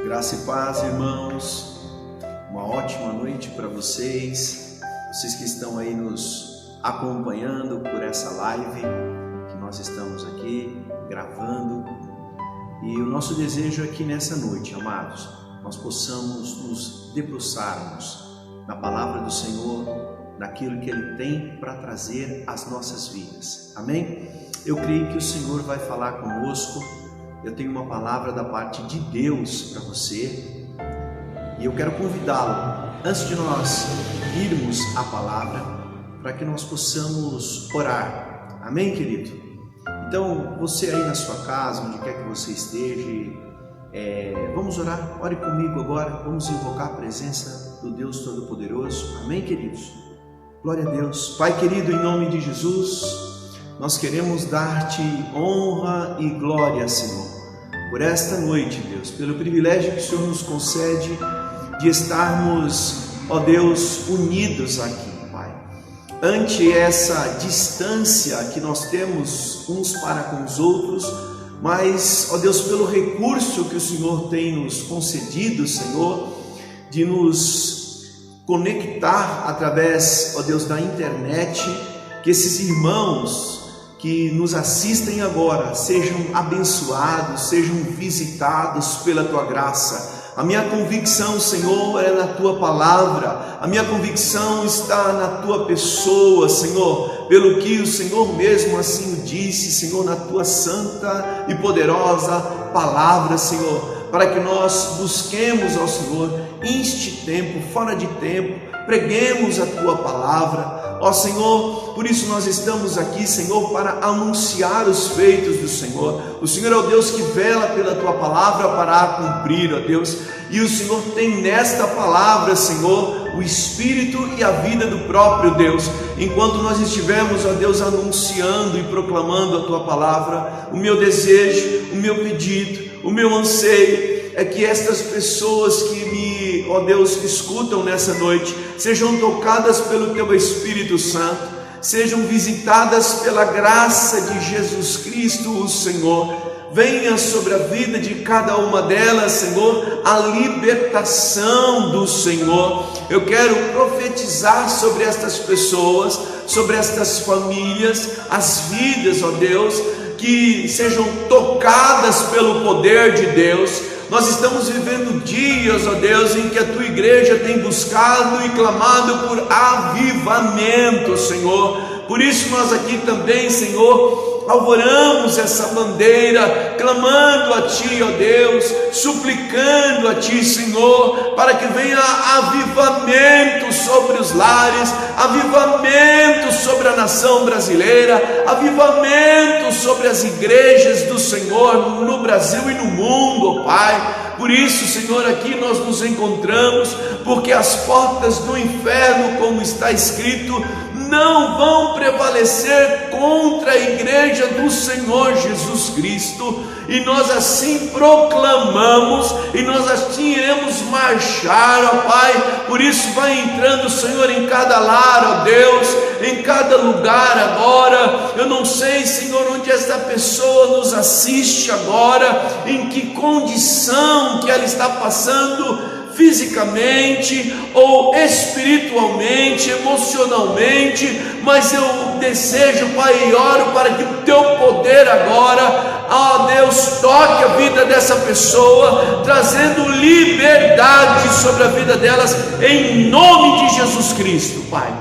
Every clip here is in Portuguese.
Graça e paz, irmãos. Uma ótima noite para vocês que estão aí nos acompanhando por essa live que nós estamos aqui gravando. E o nosso desejo é que nessa noite, amados, nós possamos nos debruçarmos na palavra do Senhor, naquilo que Ele tem para trazer às nossas vidas. Amém? Eu creio que o Senhor vai falar conosco. Eu tenho uma palavra da parte de Deus para você e eu quero convidá-lo, antes de nós irmos à palavra, para que nós possamos orar. Amém, querido? Então, você aí na sua casa, onde quer que você esteja, vamos orar. Ore comigo agora, vamos invocar a presença do Deus Todo-Poderoso. Amém, queridos? Glória a Deus. Pai querido, em nome de Jesus, nós queremos dar-te honra e glória, Senhor, por esta noite, Deus, pelo privilégio que o Senhor nos concede de estarmos, ó Deus, unidos aqui, Pai, ante essa distância que nós temos uns para com os outros, mas, ó Deus, pelo recurso que o Senhor tem nos concedido, Senhor, de nos conectar através, ó Deus, da internet, que esses irmãos que nos assistem agora sejam abençoados, sejam visitados pela Tua graça. A minha convicção, Senhor, é na Tua palavra, a minha convicção está na Tua pessoa, Senhor, pelo que o Senhor mesmo assim o disse, Senhor, na Tua santa e poderosa palavra, Senhor, para que nós busquemos ao Senhor, inste tempo, fora de tempo, preguemos a Tua palavra, ó Senhor. Por isso nós estamos aqui, Senhor, para anunciar os feitos do Senhor. O Senhor é o Deus que vela pela Tua palavra para a cumprir, ó Deus, e o Senhor tem nesta palavra, Senhor, o Espírito e a vida do próprio Deus. Enquanto nós estivermos, ó Deus, anunciando e proclamando a Tua palavra, o meu desejo, o meu pedido, o meu anseio é que estas pessoas que me, ó Deus, escutam nessa noite, sejam tocadas pelo Teu Espírito Santo, sejam visitadas pela graça de Jesus Cristo, o Senhor. Venha sobre a vida de cada uma delas, Senhor, a libertação do Senhor. Eu quero profetizar sobre estas pessoas, sobre estas famílias, as vidas, ó Deus, que sejam tocadas pelo poder de Deus. Nós estamos vivendo dias, ó Deus, em que a Tua igreja tem buscado e clamado por avivamento, Senhor. Por isso nós aqui também, Senhor, alvoramos essa bandeira, clamando a Ti, ó Deus, suplicando a Ti, Senhor, para que venha avivamento sobre os lares, avivamento sobre a nação brasileira, avivamento sobre as igrejas do Senhor no Brasil e no mundo, ó Pai. Por isso, Senhor, aqui nós nos encontramos, porque as portas do inferno, como está escrito, não vão prevalecer contra a igreja do Senhor Jesus Cristo, e nós assim proclamamos, e nós assim iremos marchar, ó Pai. Por isso vai entrando, Senhor, em cada lar, ó Deus, em cada lugar agora. Eu não sei, Senhor, onde esta pessoa nos assiste agora, em que condição que ela está passando, fisicamente ou espiritualmente, emocionalmente, mas eu desejo, Pai, e oro para que o Teu poder agora, ó Deus, toque a vida dessa pessoa, trazendo liberdade sobre a vida delas, em nome de Jesus Cristo, Pai.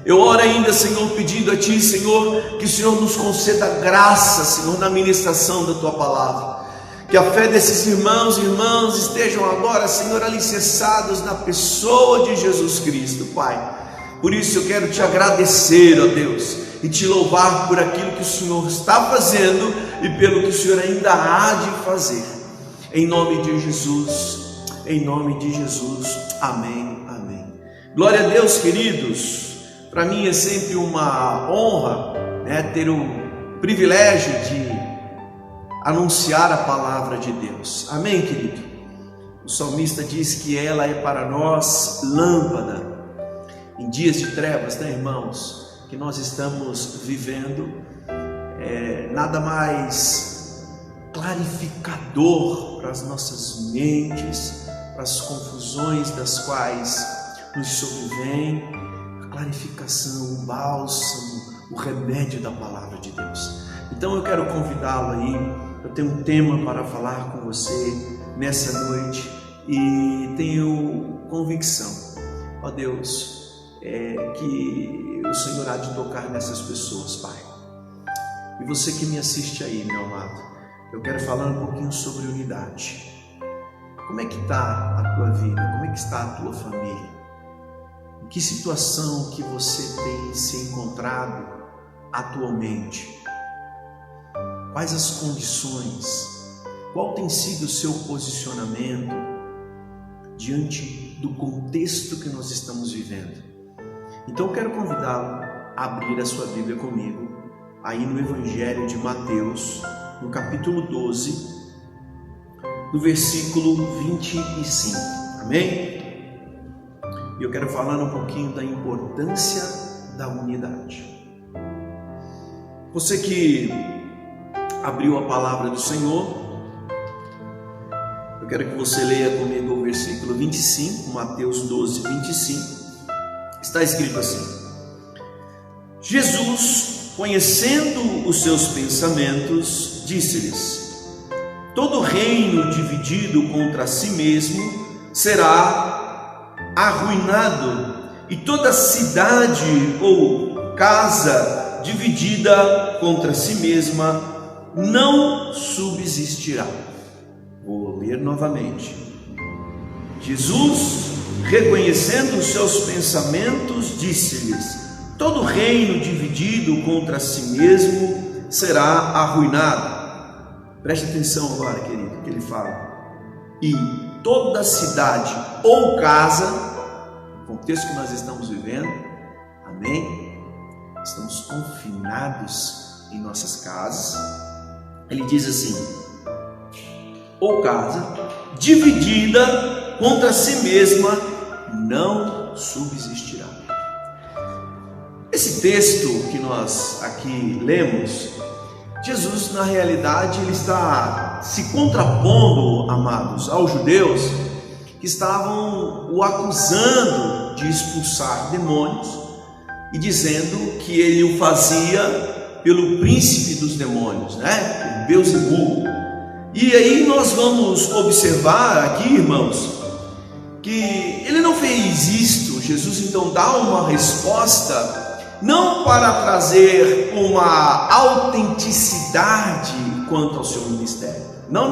Eu oro ainda, Senhor, pedindo a Ti, Senhor, que o Senhor nos conceda graça, Senhor, na ministração da Tua palavra. Que a fé desses irmãos e irmãs estejam agora, Senhor, alicerçados na pessoa de Jesus Cristo, Pai. Por isso eu quero Te agradecer, ó Deus, e Te louvar por aquilo que o Senhor está fazendo e pelo que o Senhor ainda há de fazer. Em nome de Jesus, em nome de Jesus, amém, amém. Glória a Deus, queridos. Para mim é sempre uma honra, ter o privilégio de anunciar a palavra de Deus. Amém, querido? O salmista diz que ela é para nós lâmpada em dias de trevas, né, irmãos? Que nós estamos vivendo, nada mais clarificador para as nossas mentes, para as confusões das quais nos sobrevém, a clarificação, o bálsamo, o remédio da palavra de Deus. Então eu quero convidá-lo aí, eu tenho um tema para falar com você nessa noite e tenho convicção, ó Deus, que o Senhor há de tocar nessas pessoas, Pai. E você que me assiste aí, meu amado, eu quero falar um pouquinho sobre unidade. Como é que está a tua vida? Como é que está a tua família? Em que situação que você tem se encontrado atualmente? Quais as condições? Qual tem sido o seu posicionamento diante do contexto que nós estamos vivendo? Então eu quero convidá-lo a abrir a sua Bíblia comigo, aí no Evangelho de Mateus, no capítulo 12, no versículo 25, amém? E eu quero falar um pouquinho da importância da unidade. Você que abriu a palavra do Senhor, eu quero que você leia comigo o versículo 25, Mateus 12, 25, está escrito assim: Jesus, conhecendo os seus pensamentos, disse-lhes: todo reino dividido contra si mesmo será arruinado, e toda cidade ou casa dividida contra si mesma não subsistirá. Vou ler novamente. Jesus, reconhecendo os seus pensamentos, disse-lhes: todo reino dividido contra si mesmo será arruinado. Preste atenção agora, querido, que ele fala: e toda cidade ou casa, no contexto que nós estamos vivendo, amém? Estamos confinados em nossas casas. Ele diz assim: ou casa dividida contra si mesma não subsistirá. Esse texto que nós aqui lemos, Jesus, na realidade, ele está se contrapondo, amados, aos judeus que estavam o acusando de expulsar demônios e dizendo que ele o fazia pelo príncipe dos demônios, né? Beelzebul. E aí nós vamos observar aqui, irmãos, que ele não fez isto. Jesus então dá uma resposta não para trazer uma autenticidade quanto ao seu ministério. Não.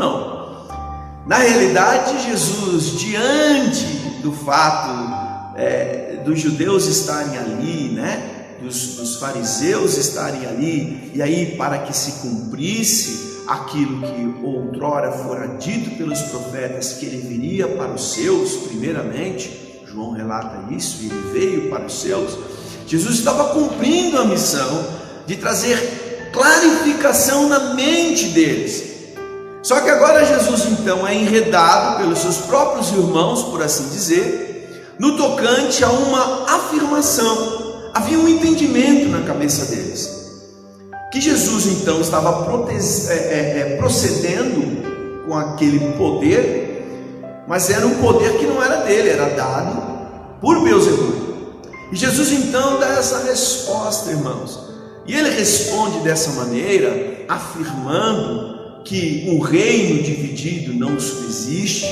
Na realidade, Jesus, diante do fato dos judeus estarem ali, né? Dos fariseus estarem ali, e aí para que se cumprisse aquilo que outrora fora dito pelos profetas, que ele viria para os seus primeiramente, João relata isso, ele veio para os seus. Jesus estava cumprindo a missão de trazer clarificação na mente deles. Só que agora Jesus então é enredado pelos seus próprios irmãos, por assim dizer, no tocante a uma afirmação. Havia um entendimento na cabeça deles, que Jesus então estava procedendo com aquele poder, mas era um poder que não era dele, era dado por Beelzebul. E Jesus então dá essa resposta, irmãos, e ele responde dessa maneira, afirmando que um reino dividido não subsiste,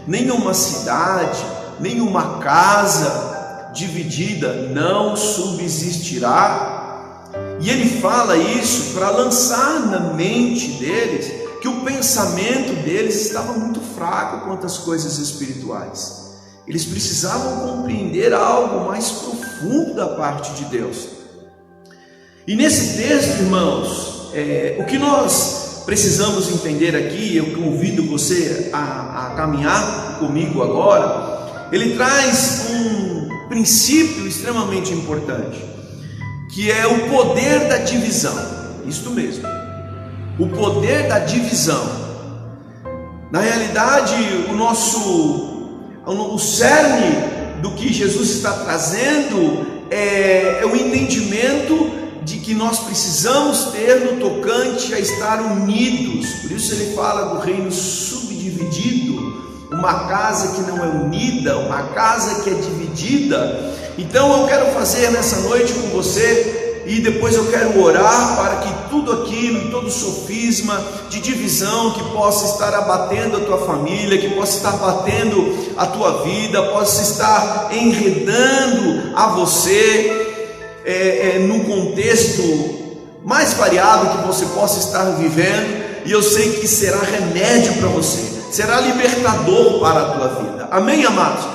nenhuma cidade, nenhuma casa dividida não subsistirá. E ele fala isso para lançar na mente deles que o pensamento deles estava muito fraco quanto às coisas espirituais. Eles precisavam compreender algo mais profundo da parte de Deus. E nesse texto, irmãos, o que nós precisamos entender aqui, eu convido você a caminhar comigo agora, ele traz um princípio extremamente importante, que é o poder da divisão. Isto mesmo, o poder da divisão. Na realidade, o cerne do que Jesus está trazendo é o entendimento de que nós precisamos ter no tocante a estar unidos. Por isso ele fala do reino subdividido, uma casa que não é unida, uma casa que é dividida. Então eu quero fazer nessa noite com você, e depois eu quero orar para que tudo aquilo, todo sofisma de divisão que possa estar abatendo a tua família, que possa estar abatendo a tua vida, possa estar enredando a você num contexto mais variado que você possa estar vivendo, e eu sei que será remédio para você, será libertador para a tua vida. Amém, amados?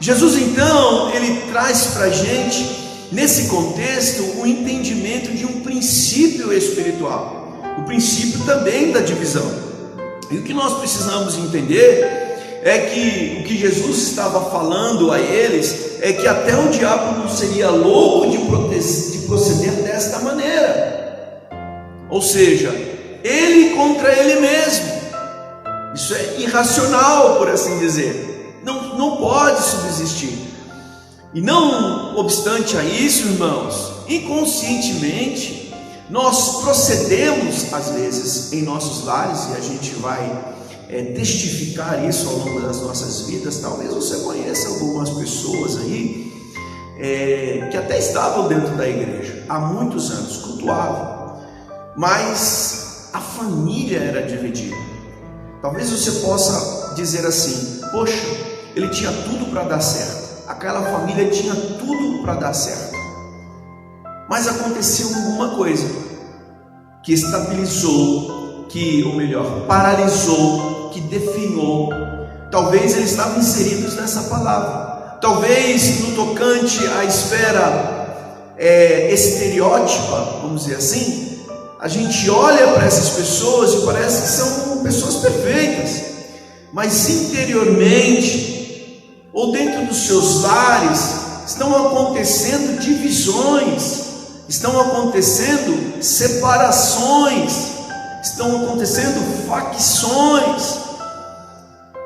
Jesus então, ele traz para a gente, nesse contexto, o entendimento de um princípio espiritual, o princípio também da divisão. E o que nós precisamos entender é que o que Jesus estava falando a eles é que até o diabo não seria louco de proceder desta maneira, ou seja, ele contra ele mesmo. Isso é irracional, por assim dizer, não pode subsistir. E não obstante a isso, irmãos, inconscientemente nós procedemos às vezes em nossos lares, e a gente vai testificar isso ao longo das nossas vidas. Talvez você conheça algumas pessoas aí que até estavam dentro da igreja há muitos anos, cultuavam, mas a família era dividida. Talvez você possa dizer assim: poxa, ele tinha tudo para dar certo, aquela família tinha tudo para dar certo, mas aconteceu alguma coisa que estabilizou, paralisou, que definhou. Talvez eles estavam inseridos nessa palavra, talvez no tocante à esfera estereótipa, vamos dizer assim. A gente olha para essas pessoas e parece que são pessoas perfeitas, mas interiormente, ou dentro dos seus lares, estão acontecendo divisões, estão acontecendo separações, estão acontecendo facções,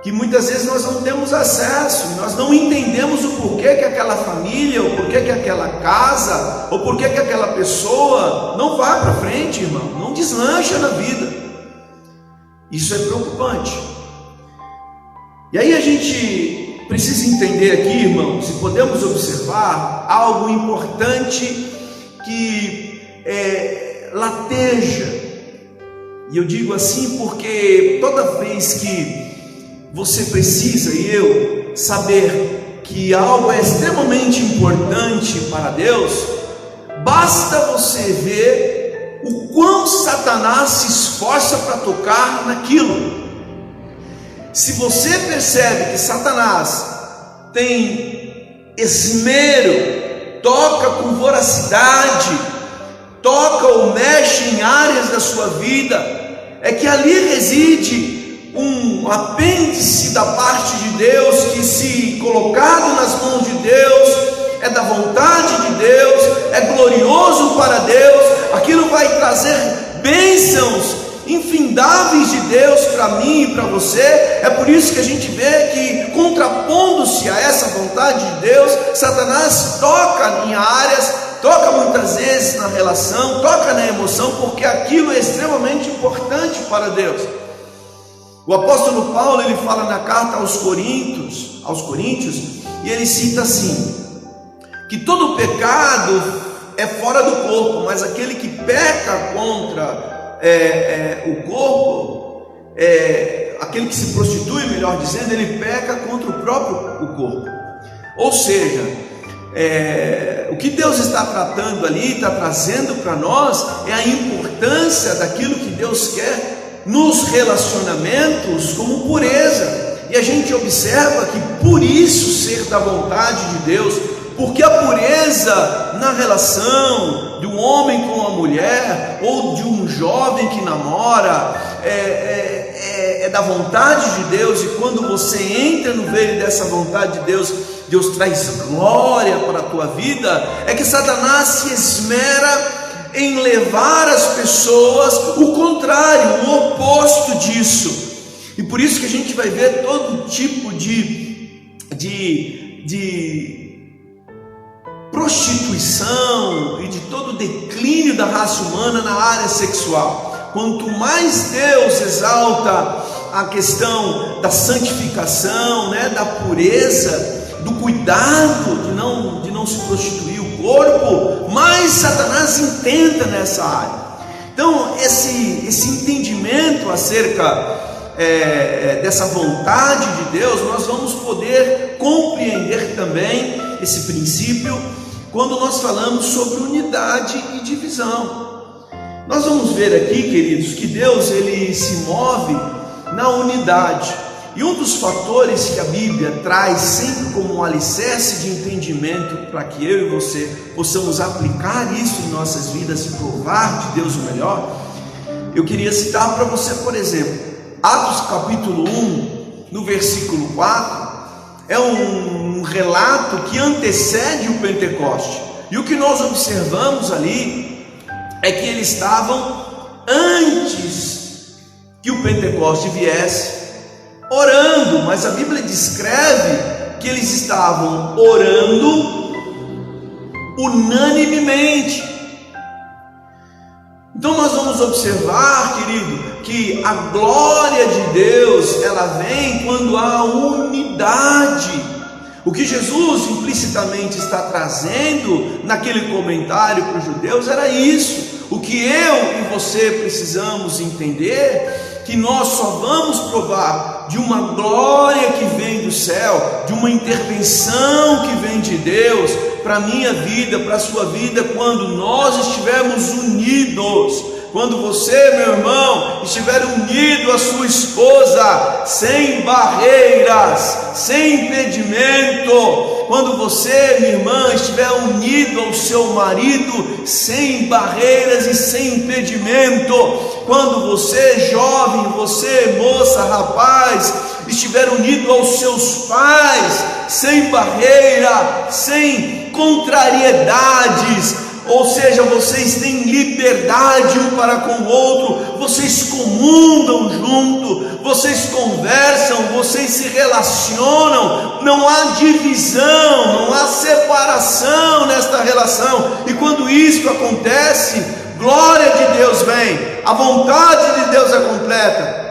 que muitas vezes nós não temos acesso, nós não entendemos o porquê que aquela família, o porquê que aquela casa, ou porquê que aquela pessoa não vai para frente, irmão, não deslancha na vida. Isso é preocupante. E aí a gente precisa entender aqui, irmãos, e podemos observar algo importante que lateja. E eu digo assim porque toda vez que você precisa, e eu, saber que algo é extremamente importante para Deus, basta você ver o quão Satanás se esforça para tocar naquilo. Se você percebe que Satanás tem esmero, toca com voracidade, toca ou mexe em áreas da sua vida, é que ali reside um apêndice da parte de Deus, que, se colocado nas mãos de Deus, é da vontade de Deus, é glorioso para Deus, aquilo vai trazer bênçãos infindáveis de Deus para mim e para você. É por isso que a gente vê que, contrapondo-se a essa vontade de Deus, Satanás toca em áreas, toca muitas vezes na relação, toca na emoção, porque aquilo é extremamente importante para Deus. O apóstolo Paulo, ele fala na carta aos Coríntios, e ele cita assim, que todo pecado é fora do corpo, mas aquele que peca contra o corpo, aquele que se prostitui, melhor dizendo, ele peca contra o próprio corpo. Ou seja, o que Deus está tratando ali, está trazendo para nós, é a importância daquilo que Deus quer nos relacionamentos como pureza. E a gente observa que por isso ser da vontade de Deus, porque a pureza na relação de um homem com uma mulher, ou de um jovem que namora, é da vontade de Deus. E quando você entra no veio dessa vontade de Deus, Deus traz glória para a tua vida. É que Satanás se esmera em levar as pessoas o contrário, o oposto disso. E por isso que a gente vai ver todo tipo de prostituição e de todo o declínio da raça humana na área sexual. Quanto mais Deus exalta a questão da santificação, da pureza, do cuidado de não se prostituir o corpo, mais Satanás intenta nessa área. Então esse entendimento acerca dessa vontade de Deus, nós vamos poder compreender também esse princípio quando nós falamos sobre unidade e divisão. Nós vamos ver aqui, queridos, que Deus ele se move na unidade, e um dos fatores que a Bíblia traz sempre como um alicerce de entendimento para que eu e você possamos aplicar isso em nossas vidas e provar de Deus o melhor, eu queria citar para você, por exemplo, Atos capítulo 1, no versículo 4, é um relato que antecede o Pentecoste, e o que nós observamos ali é que eles estavam antes que o Pentecoste viesse orando, mas a Bíblia descreve que eles estavam orando unanimemente. Então nós vamos observar, querido, que a glória de Deus, ela vem quando há unidade. O que Jesus implicitamente está trazendo naquele comentário para os judeus era isso. O que eu e você precisamos entender, que nós só vamos provar de uma glória que vem do céu, de uma intervenção que vem de Deus para a minha vida, para a sua vida, quando nós estivermos unidos. Quando você, meu irmão, estiver unido à sua esposa, sem barreiras, sem impedimento. Quando você, minha irmã, estiver unido ao seu marido, sem barreiras e sem impedimento. Quando você, jovem, você, moça, rapaz, estiver unido aos seus pais, sem barreira, sem contrariedades, ou seja, vocês têm liberdade um para com o outro, vocês comungam junto, vocês conversam, vocês se relacionam, não há divisão, não há separação nesta relação, e quando isso acontece, glória de Deus vem, a vontade de Deus é completa.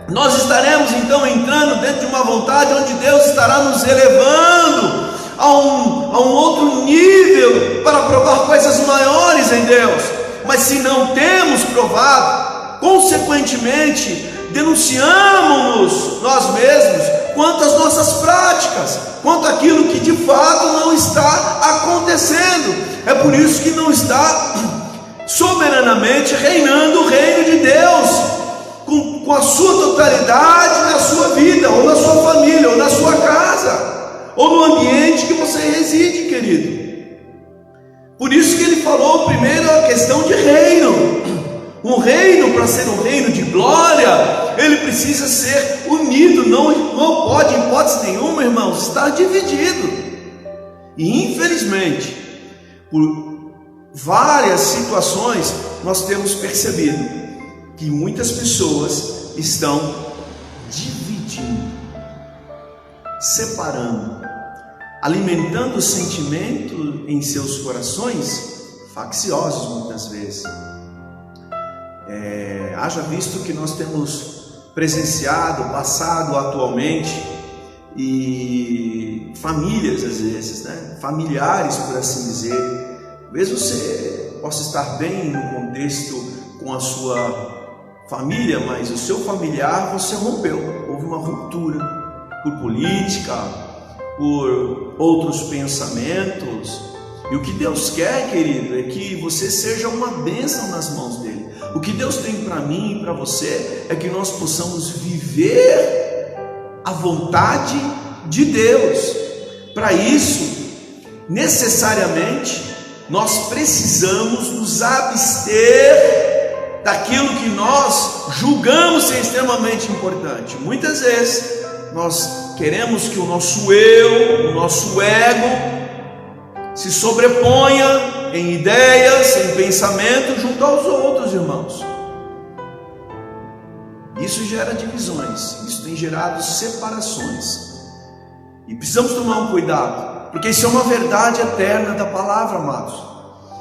Nós estaremos então entrando dentro de uma vontade onde Deus estará nos elevando a um outro nível para provar coisas maiores em Deus. Mas se não temos provado, consequentemente denunciamos nós mesmos quanto às nossas práticas, quanto àquilo que de fato não está acontecendo. É por isso que não está soberanamente reinando o reino de Deus com a sua totalidade na sua vida, ou na sua família, ou na sua casa, ou no ambiente que você reside, querido. Por isso que ele falou primeiro a questão de reino. Um reino, para ser um reino de glória, ele precisa ser unido, não pode, em hipótese nenhuma, irmãos, estar dividido. E infelizmente, por várias situações, nós temos percebido que muitas pessoas estão dividindo, separando, alimentando o sentimento em seus corações facciosos muitas vezes. Haja visto que nós temos presenciado, passado atualmente, e famílias às vezes, familiares, por assim dizer. Talvez você possa estar bem no contexto com a sua família, mas o seu familiar você rompeu, houve uma ruptura por política, por outros pensamentos. E o que Deus quer, querido, é que você seja uma bênção nas mãos dele. O que Deus tem para mim e para você é que nós possamos viver a vontade de Deus. Para isso, necessariamente, nós precisamos nos abster daquilo que nós julgamos ser extremamente importante. Muitas vezes nós queremos que o nosso eu, o nosso ego se sobreponha em ideias, em pensamento junto aos outros, irmãos. Isso gera divisões, isso tem gerado separações. E precisamos tomar um cuidado porque isso é uma verdade eterna da palavra, amados.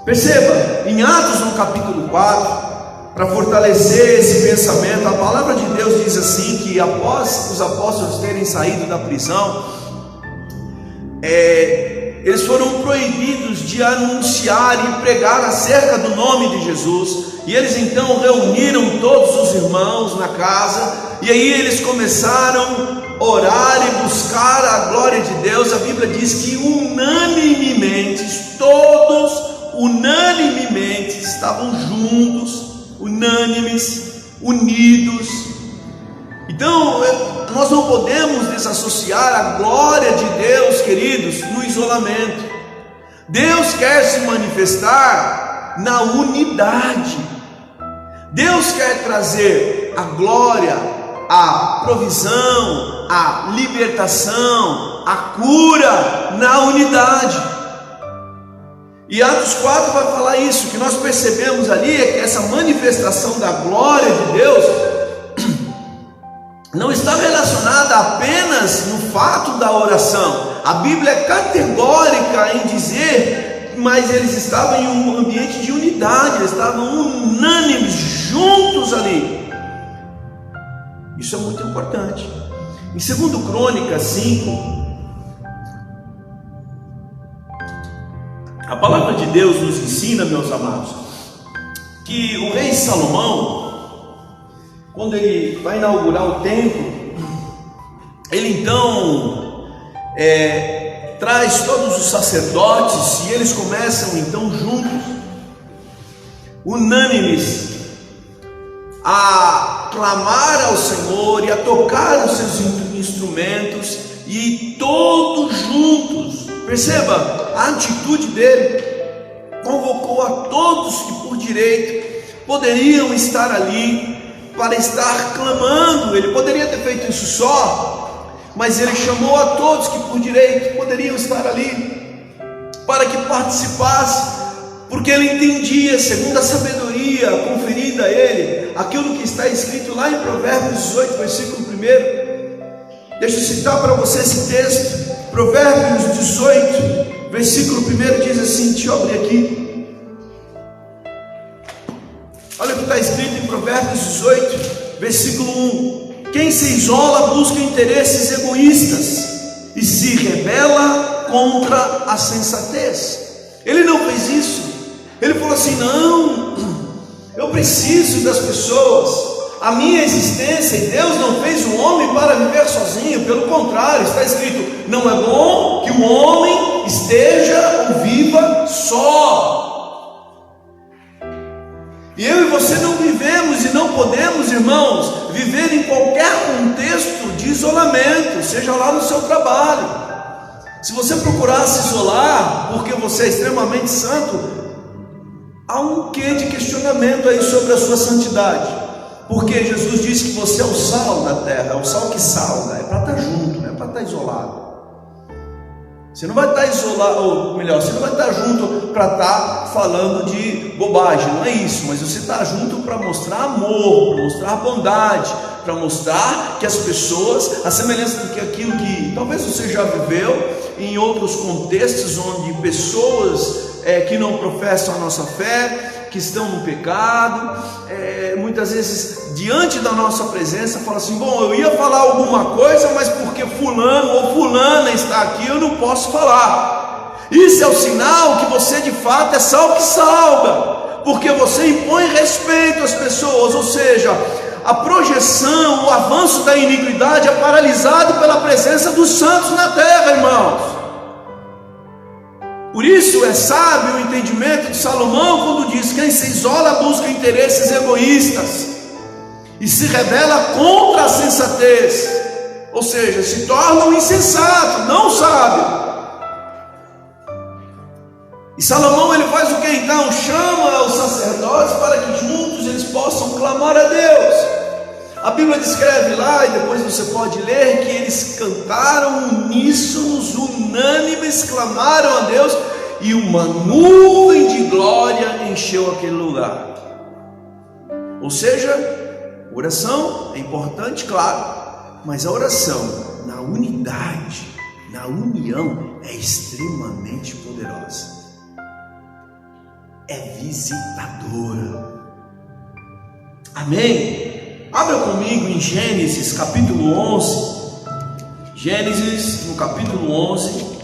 Perceba, em Atos no capítulo 4, para fortalecer esse pensamento, a palavra de Deus diz assim, que após os apóstolos terem saído da prisão, eles foram proibidos de anunciar e pregar acerca do nome de Jesus, e eles então reuniram todos os irmãos na casa, e aí eles começaram a orar e buscar a glória de Deus. A Bíblia diz que todos unanimemente estavam juntos, unânimes, unidos. Então nós não podemos desassociar a glória de Deus, queridos, no isolamento. Deus quer se manifestar na unidade. Deus quer trazer a glória, a provisão, a libertação, a cura na unidade. E Atos 4 vai falar isso. O que nós percebemos ali é que essa manifestação da glória de Deus não está relacionada apenas no fato da oração. A Bíblia é categórica em dizer, mas eles estavam em um ambiente de unidade, eles estavam unânimes, juntos ali. Isso é muito importante. Em 2 Crônicas 5, a palavra de Deus nos ensina, meus amados, que o rei Salomão, quando ele vai inaugurar o templo, ele então traz todos os sacerdotes, e eles começam então juntos, unânimes, a clamar ao Senhor e a tocar os seus instrumentos, e todos juntos. Perceba a atitude dele, convocou a todos que por direito poderiam estar ali para estar clamando. Ele poderia ter feito isso só, mas ele chamou a todos que por direito poderiam estar ali para que participassem, porque ele entendia, segundo a sabedoria conferida a ele, aquilo que está escrito lá em Provérbios 18, versículo 1. Deixa eu citar para você esse texto. Provérbios 18, versículo 1 diz assim, deixa eu abrir aqui. Olha o que está escrito em Provérbios 18, versículo 1. Quem se isola busca interesses egoístas e se rebela contra a sensatez. Ele não fez isso. Ele falou assim, não, eu preciso das pessoas. A minha existência, e Deus não fez o homem para viver sozinho, pelo contrário, está escrito, não é bom que o homem esteja ou viva só. E eu e você não vivemos e não podemos, irmãos, viver em qualquer contexto de isolamento, seja lá no seu trabalho. Se você procurar se isolar porque você é extremamente santo, há um quê de questionamento aí sobre a sua santidade. Porque Jesus disse que você é o sal da terra, é o sal que salga, é para estar junto, não é para estar isolado. Você não vai estar isolado, ou melhor, você não vai estar junto para estar falando de bobagem, não é isso, mas você está junto para mostrar amor, para mostrar bondade, para mostrar que as pessoas, a semelhança do que aquilo que talvez você já viveu em outros contextos, onde pessoas que não professam a nossa fé, que estão no pecado, muitas vezes diante da nossa presença fala assim, bom, eu ia falar alguma coisa, mas porque fulano ou fulana está aqui, eu não posso falar. Isso é o sinal que você de fato é sal que salga, porque você impõe respeito às pessoas, ou seja, a projeção, o avanço da iniquidade é paralisado pela presença dos santos na terra, irmãos. Por isso é sábio o entendimento de Salomão quando diz, quem se isola busca interesses egoístas e se rebela contra a sensatez, ou seja, se torna um insensato, não sábio. E Salomão ele faz o que então? Chama os sacerdotes para que juntos eles possam clamar a Deus. A Bíblia descreve lá, e depois você pode ler, que eles cantaram uníssonos, unânimes, clamaram a Deus, e uma nuvem de glória encheu aquele lugar. Ou seja, oração é importante, claro, mas a oração na unidade na união é extremamente poderosa. É visitadora. Amém? Abra comigo em Gênesis capítulo 11. Gênesis no capítulo 11.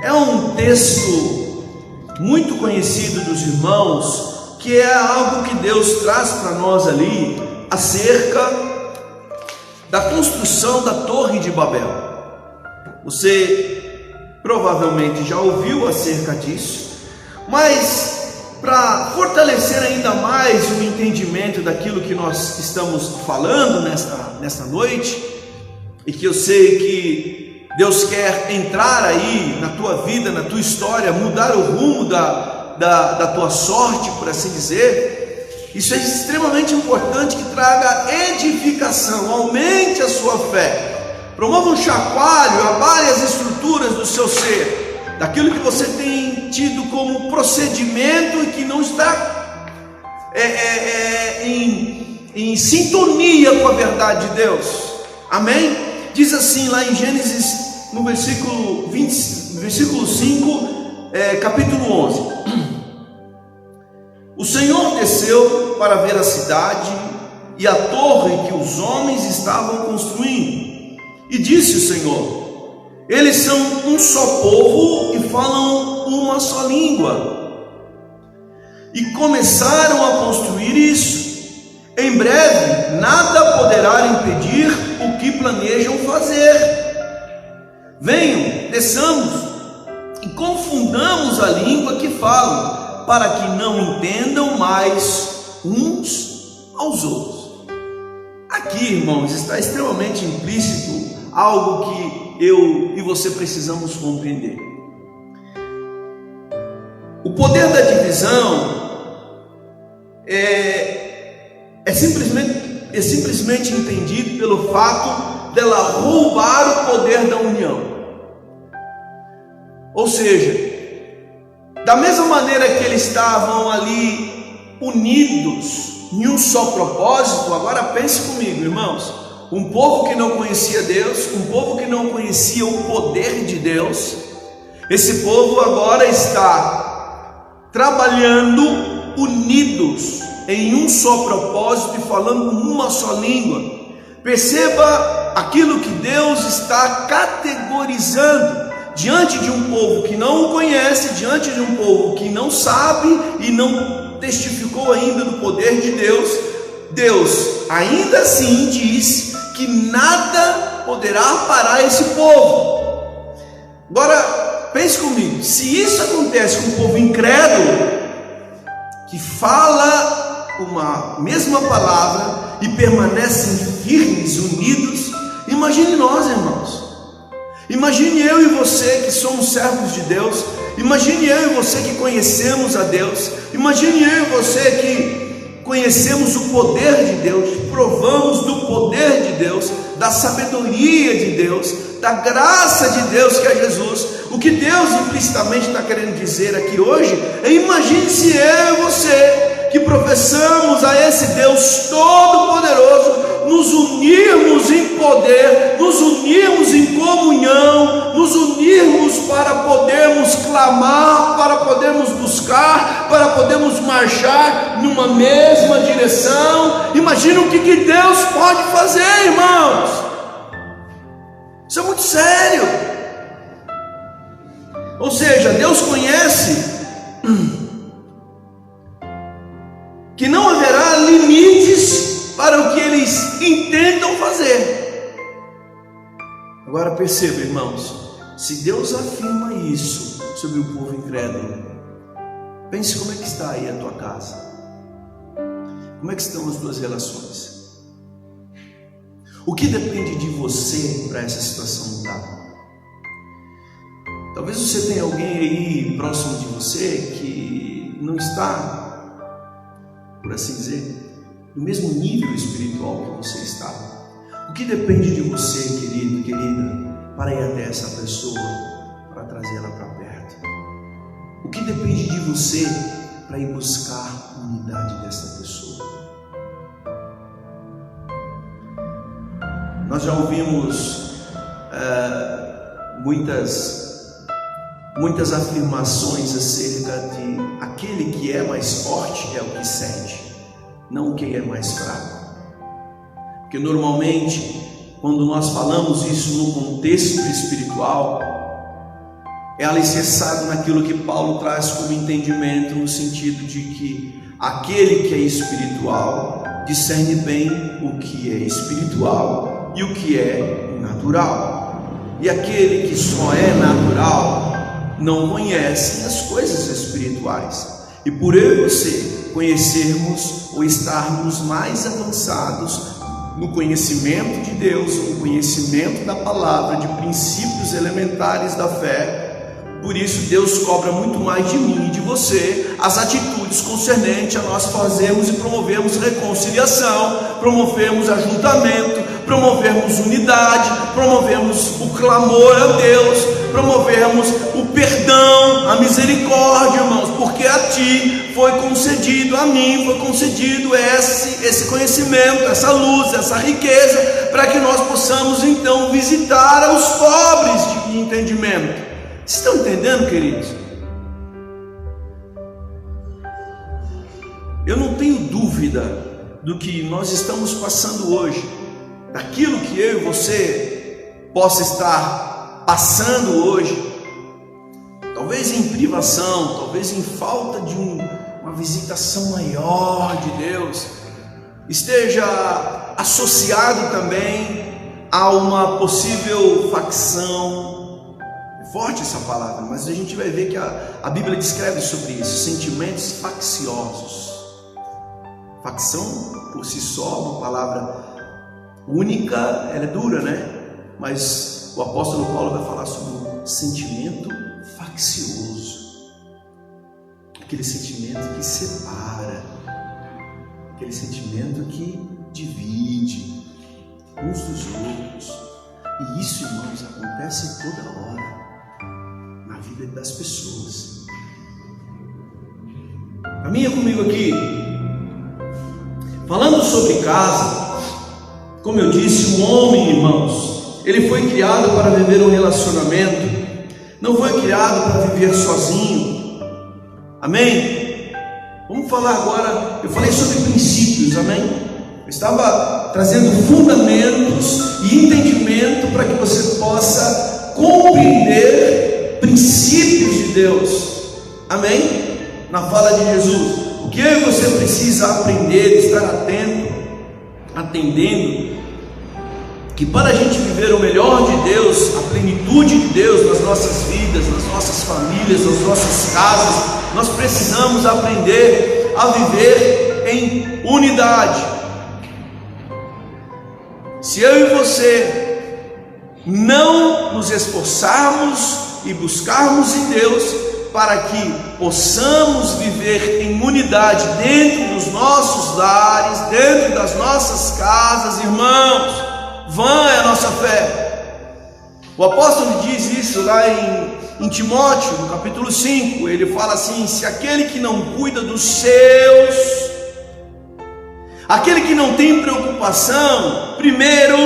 É um texto muito conhecido dos irmãos, que é algo que Deus traz para nós ali acerca da construção da Torre de Babel. Você provavelmente já ouviu acerca disso, mas para fortalecer ainda mais o entendimento daquilo que nós estamos falando nesta noite, e que eu sei que Deus quer entrar aí na tua vida, na tua história, mudar o rumo da tua sorte, por assim dizer. Isso é extremamente importante, que traga edificação, aumente a sua fé, promova um chacoalho, abale as estruturas do seu ser, daquilo que você tem tido como procedimento e que não está em sintonia com a verdade de Deus. Amém? Diz assim lá em Gênesis, no versículo 5, capítulo 11: O Senhor desceu para ver a cidade e a torre que os homens estavam construindo, e disse o Senhor: eles são um só povo e falam uma só língua. E começaram a construir isso. Em breve nada poderá impedir o que planejam fazer. Venham, desçamos e confundamos a língua que falam, para que não entendam mais uns aos outros. Aqui, irmãos, está extremamente implícito algo que eu e você precisamos compreender. O poder da divisão é simplesmente entendido pelo fato dela roubar o poder da união. Ou seja, da mesma maneira que eles estavam ali unidos em um só propósito, agora pense comigo, irmãos, um povo que não conhecia Deus, um povo que não conhecia o poder de Deus, esse povo agora está trabalhando unidos em um só propósito e falando uma só língua. Perceba aquilo que Deus está categorizando diante de um povo que não o conhece, diante de um povo que não sabe e não testificou ainda do poder de Deus. Deus ainda assim diz que nada poderá parar esse povo. Agora pense comigo, se isso acontece com um povo incrédulo, que fala uma mesma palavra e permanecem firmes, unidos, imagine nós, irmãos. Imagine eu e você que somos servos de Deus, imagine eu e você que conhecemos a Deus, imagine eu e você que conhecemos o poder de Deus, provamos do poder de Deus, da sabedoria de Deus, da graça de Deus que é Jesus. O que Deus implicitamente está querendo dizer aqui hoje é: imagine se eu e você, que professamos a esse Deus Todo-Poderoso, nos unirmos em poder, nos unirmos em comunhão, nos unirmos para podermos clamar, para podermos buscar, para podermos marchar numa mesma direção. Imagina o que Deus pode fazer, irmãos. Isso é muito sério. Ou seja, Deus conhece que não haverá limites para o que eles intentam fazer. Agora perceba, irmãos, se Deus afirma isso sobre o povo incrédulo, pense como é que está aí a tua casa, como é que estão as tuas relações. O que depende de você para essa situação mudar? Talvez você tenha alguém aí próximo de você que não está, por assim dizer, no mesmo nível espiritual que você está. O que depende de você, querido, querida, para ir até essa pessoa, para trazê-la para perto? O que depende de você para ir buscar a unidade dessa pessoa? Nós já ouvimos muitas afirmações acerca de aquele que é mais forte é o que cede, não quem é mais fraco. Porque normalmente, quando nós falamos isso no contexto espiritual, é alicerçado naquilo que Paulo traz como entendimento, no sentido de que aquele que é espiritual discerne bem o que é espiritual e o que é natural. E aquele que só é natural não conhece as coisas espirituais. E por eu e você conhecermos ou estarmos mais avançados no conhecimento de Deus, no conhecimento da palavra, de princípios elementares da fé, por isso Deus cobra muito mais de mim e de você as atitudes concernentes a nós fazermos e promovermos reconciliação, promovermos ajuntamento, promovermos unidade, promovermos o clamor a Deus, promovermos o perdão, a misericórdia, irmãos, porque a ti foi concedido, a mim foi concedido esse conhecimento, essa luz, essa riqueza, para que nós possamos então visitar os pobres de entendimento. Estão entendendo, queridos? Eu não tenho dúvida do que nós estamos passando hoje, daquilo que eu e você possa estar passando hoje, talvez em privação, talvez em falta de uma visitação maior de Deus, esteja associado também a uma possível facção. Forte essa palavra, mas a gente vai ver que a Bíblia descreve sobre isso, sentimentos facciosos. Facção por si só, uma palavra única, ela é dura, né? Mas o apóstolo Paulo vai falar sobre um sentimento faccioso, aquele sentimento que separa, aquele sentimento que divide uns dos outros. E isso, irmãos, acontece toda hora na vida das pessoas. Caminha comigo aqui. Falando sobre casa, como eu disse, o homem, irmãos, ele foi criado para viver um relacionamento, não foi criado para viver sozinho. Amém? Vamos falar agora, eu falei sobre princípios, amém? Eu estava trazendo fundamentos e entendimento para que você possa compreender princípios de Deus, amém? Na fala de Jesus, o que eu e você precisa aprender, estar atento, atendendo, que para a gente viver o melhor de Deus, a plenitude de Deus nas nossas vidas, nas nossas famílias, nas nossas casas, nós precisamos aprender a viver em unidade. Se eu e você não nos esforçarmos e buscarmos em Deus para que possamos viver em unidade dentro dos nossos lares, dentro das nossas casas, irmãos, vã é a nossa fé. O apóstolo diz isso lá em Timóteo, no capítulo 5, ele fala assim: se aquele que não cuida dos seus, aquele que não tem preocupação, primeiro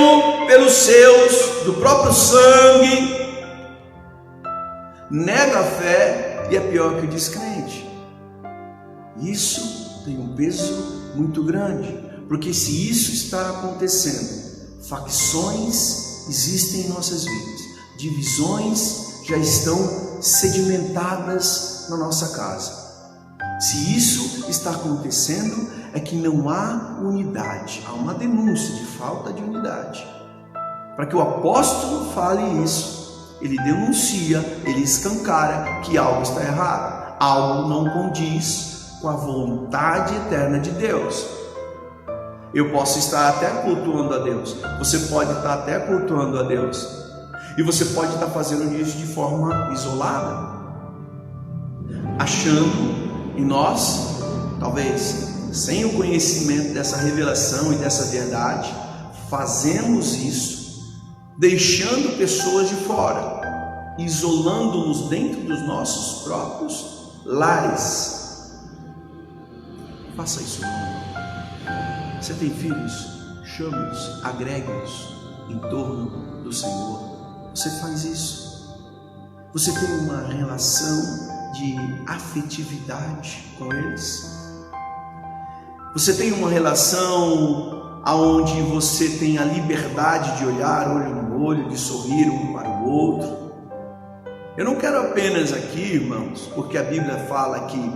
pelos seus, do próprio sangue, nega a fé e é pior que o descrente. Isso tem um peso muito grande, porque se isso está acontecendo, facções existem em nossas vidas, divisões já estão sedimentadas na nossa casa. Se isso está acontecendo, é que não há unidade, há uma denúncia de falta de unidade. Para que o apóstolo fale isso, ele denuncia, ele escancara que algo está errado, algo não condiz com a vontade eterna de Deus. Eu posso estar até cultuando a Deus, você pode estar até cultuando a Deus, e você pode estar fazendo isso de forma isolada, achando em nós, talvez sem o conhecimento dessa revelação e dessa verdade, fazemos isso, deixando pessoas de fora, isolando-nos dentro dos nossos próprios lares. Faça isso, irmão. Você tem filhos? Chame-os, agregue-os em torno do Senhor. Você faz isso. Você tem uma relação de afetividade com eles? Você tem uma relação onde você tem a liberdade de olhar olho no olho, de sorrir um para o outro? Eu não quero apenas aqui, irmãos, porque a Bíblia fala que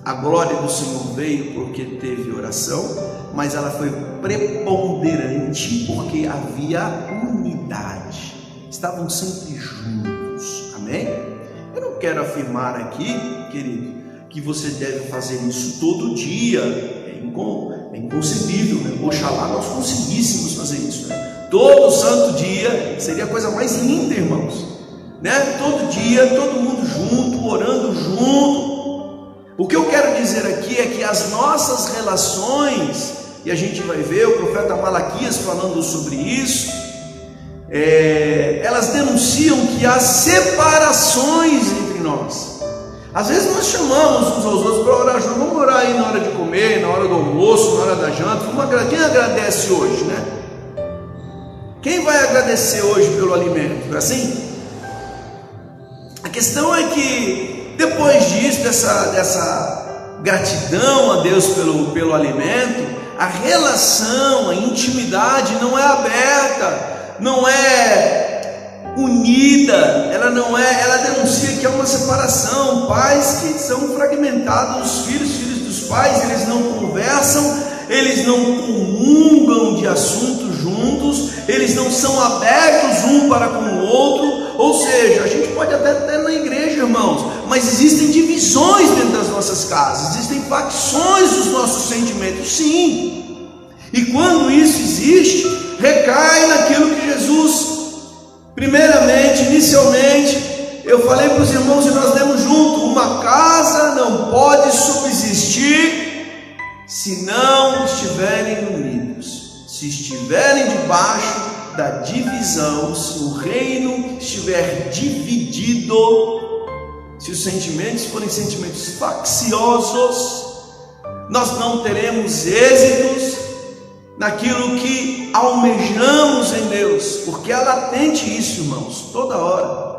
a glória do Senhor veio porque teve oração, mas ela foi preponderante porque havia unidade, estavam sempre juntos, amém? Eu não quero afirmar aqui, querido, que você deve fazer isso todo dia, é inconcebível, né? Oxalá nós conseguíssemos fazer isso, né? Todo santo dia seria a coisa mais linda, irmãos, né? Todo dia, todo mundo junto, orando junto. O que eu quero dizer aqui é que as nossas relações, e a gente vai ver o profeta Malaquias falando sobre isso, elas denunciam que há separações entre nós. Às vezes nós chamamos uns aos outros para orar junto. Vamos orar aí na hora de comer, na hora do almoço, na hora da janta. Quem agradece hoje, né? Quem vai agradecer hoje pelo alimento? Não é assim? A questão é que depois disso, dessa gratidão a Deus pelo alimento, a relação, a intimidade não é aberta, não é unida, ela denuncia que há uma separação. Pais que são fragmentados, filhos dos pais, eles não conversam, eles não comungam de assuntos juntos, eles não são abertos um para com o outro. Ou seja, a gente pode até ter na igreja, irmãos, mas existem divisões dentro das nossas casas, existem facções dos nossos sentimentos, sim. E quando isso existe, recai naquilo que Jesus, primeiramente, inicialmente, eu falei para os irmãos e nós lemos junto: uma casa não pode subsistir se não estiverem unidos, se estiverem debaixo da divisão, se o reino estiver dividido, se os sentimentos forem sentimentos facciosos, nós não teremos êxitos naquilo que almejamos em Deus, porque é latente isso, irmãos, toda hora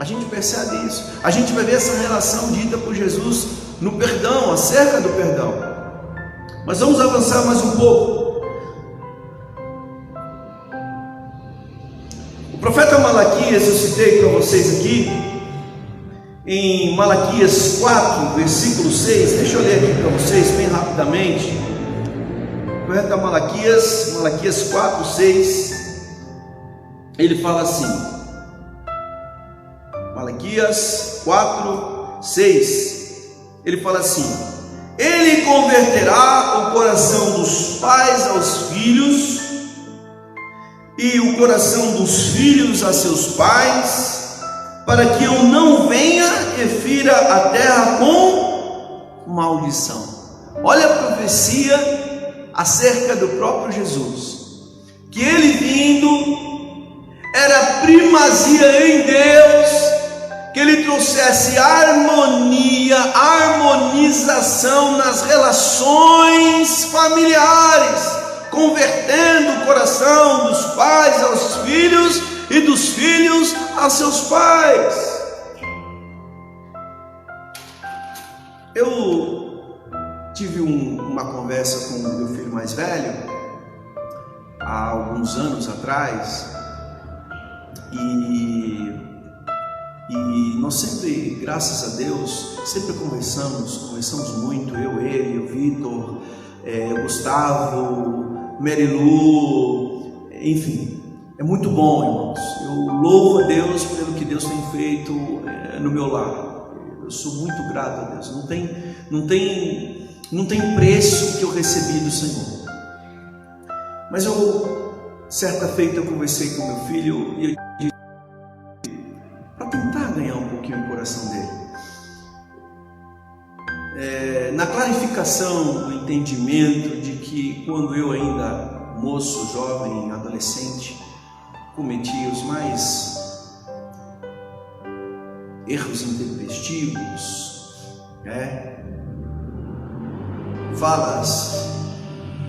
a gente percebe isso. A gente vai ver essa relação dita por Jesus no perdão, acerca do perdão. Mas vamos avançar mais um pouco. O profeta Malaquias, eu citei para vocês aqui, em Malaquias 4, versículo 6, deixa eu ler aqui para vocês bem rapidamente. O profeta Malaquias 4, 6, ele fala assim, Malaquias 4, 6, ele fala assim: ele converterá o coração dos pais aos filhos, e o coração dos filhos a seus pais, para que eu não venha e fira a terra com maldição. Olha a profecia acerca do próprio Jesus, que ele vindo era primazia em Deus, que ele trouxesse harmonia, harmonização nas relações familiares, convertendo o coração dos pais aos filhos e dos filhos a seus pais. Eu tive uma conversa com o meu filho mais velho há alguns anos atrás, e nós sempre, graças a Deus, sempre conversamos muito, ele, o Vitor, o Gustavo, Merilu, enfim, é muito bom, irmãos. Eu louvo a Deus pelo que Deus tem feito no meu lar. Eu sou muito grato a Deus. Não tem preço que eu recebi do Senhor. Mas certa feita eu conversei com meu filho e eu disse, para tentar ganhar um pouquinho o coração dele, na clarificação do entendimento de que quando eu ainda moço, jovem, adolescente, cometi os mais erros intempestivos,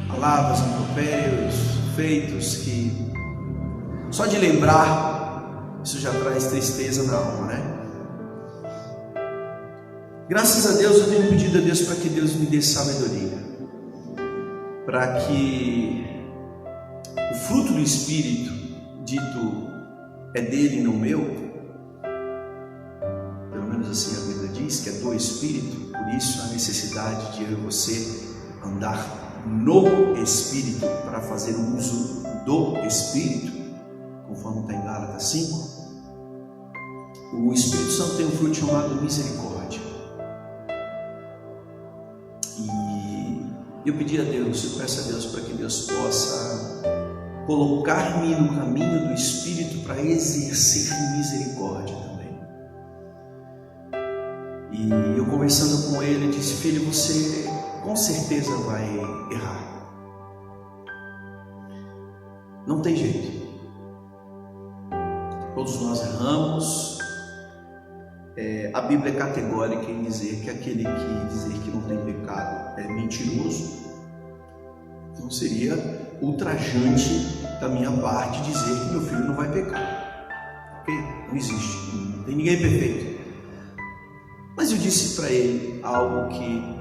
palavras, impropérios, feitos que só de lembrar isso já traz tristeza na alma, né? Graças a Deus eu tenho pedido a Deus para que Deus me dê sabedoria, para que o fruto do Espírito dito é dele e não meu, pelo menos assim a Bíblia diz que é do Espírito, por isso a necessidade de eu e você andar no Espírito para fazer uso do Espírito, conforme está em Gálatas 5. O Espírito Santo tem um fruto chamado misericórdia. E eu pedi a Deus, eu peço a Deus para que Deus possa colocar-me no caminho do Espírito para exercer misericórdia também. E eu conversando com ele, disse: filho, você com certeza vai errar. Não tem jeito. Todos nós erramos. A Bíblia é categórica em dizer que aquele que dizer que não tem pecado é mentiroso. Então seria ultrajante da minha parte dizer que meu filho não vai pecar. Ok? Não existe. Não tem ninguém perfeito. Mas eu disse para ele algo que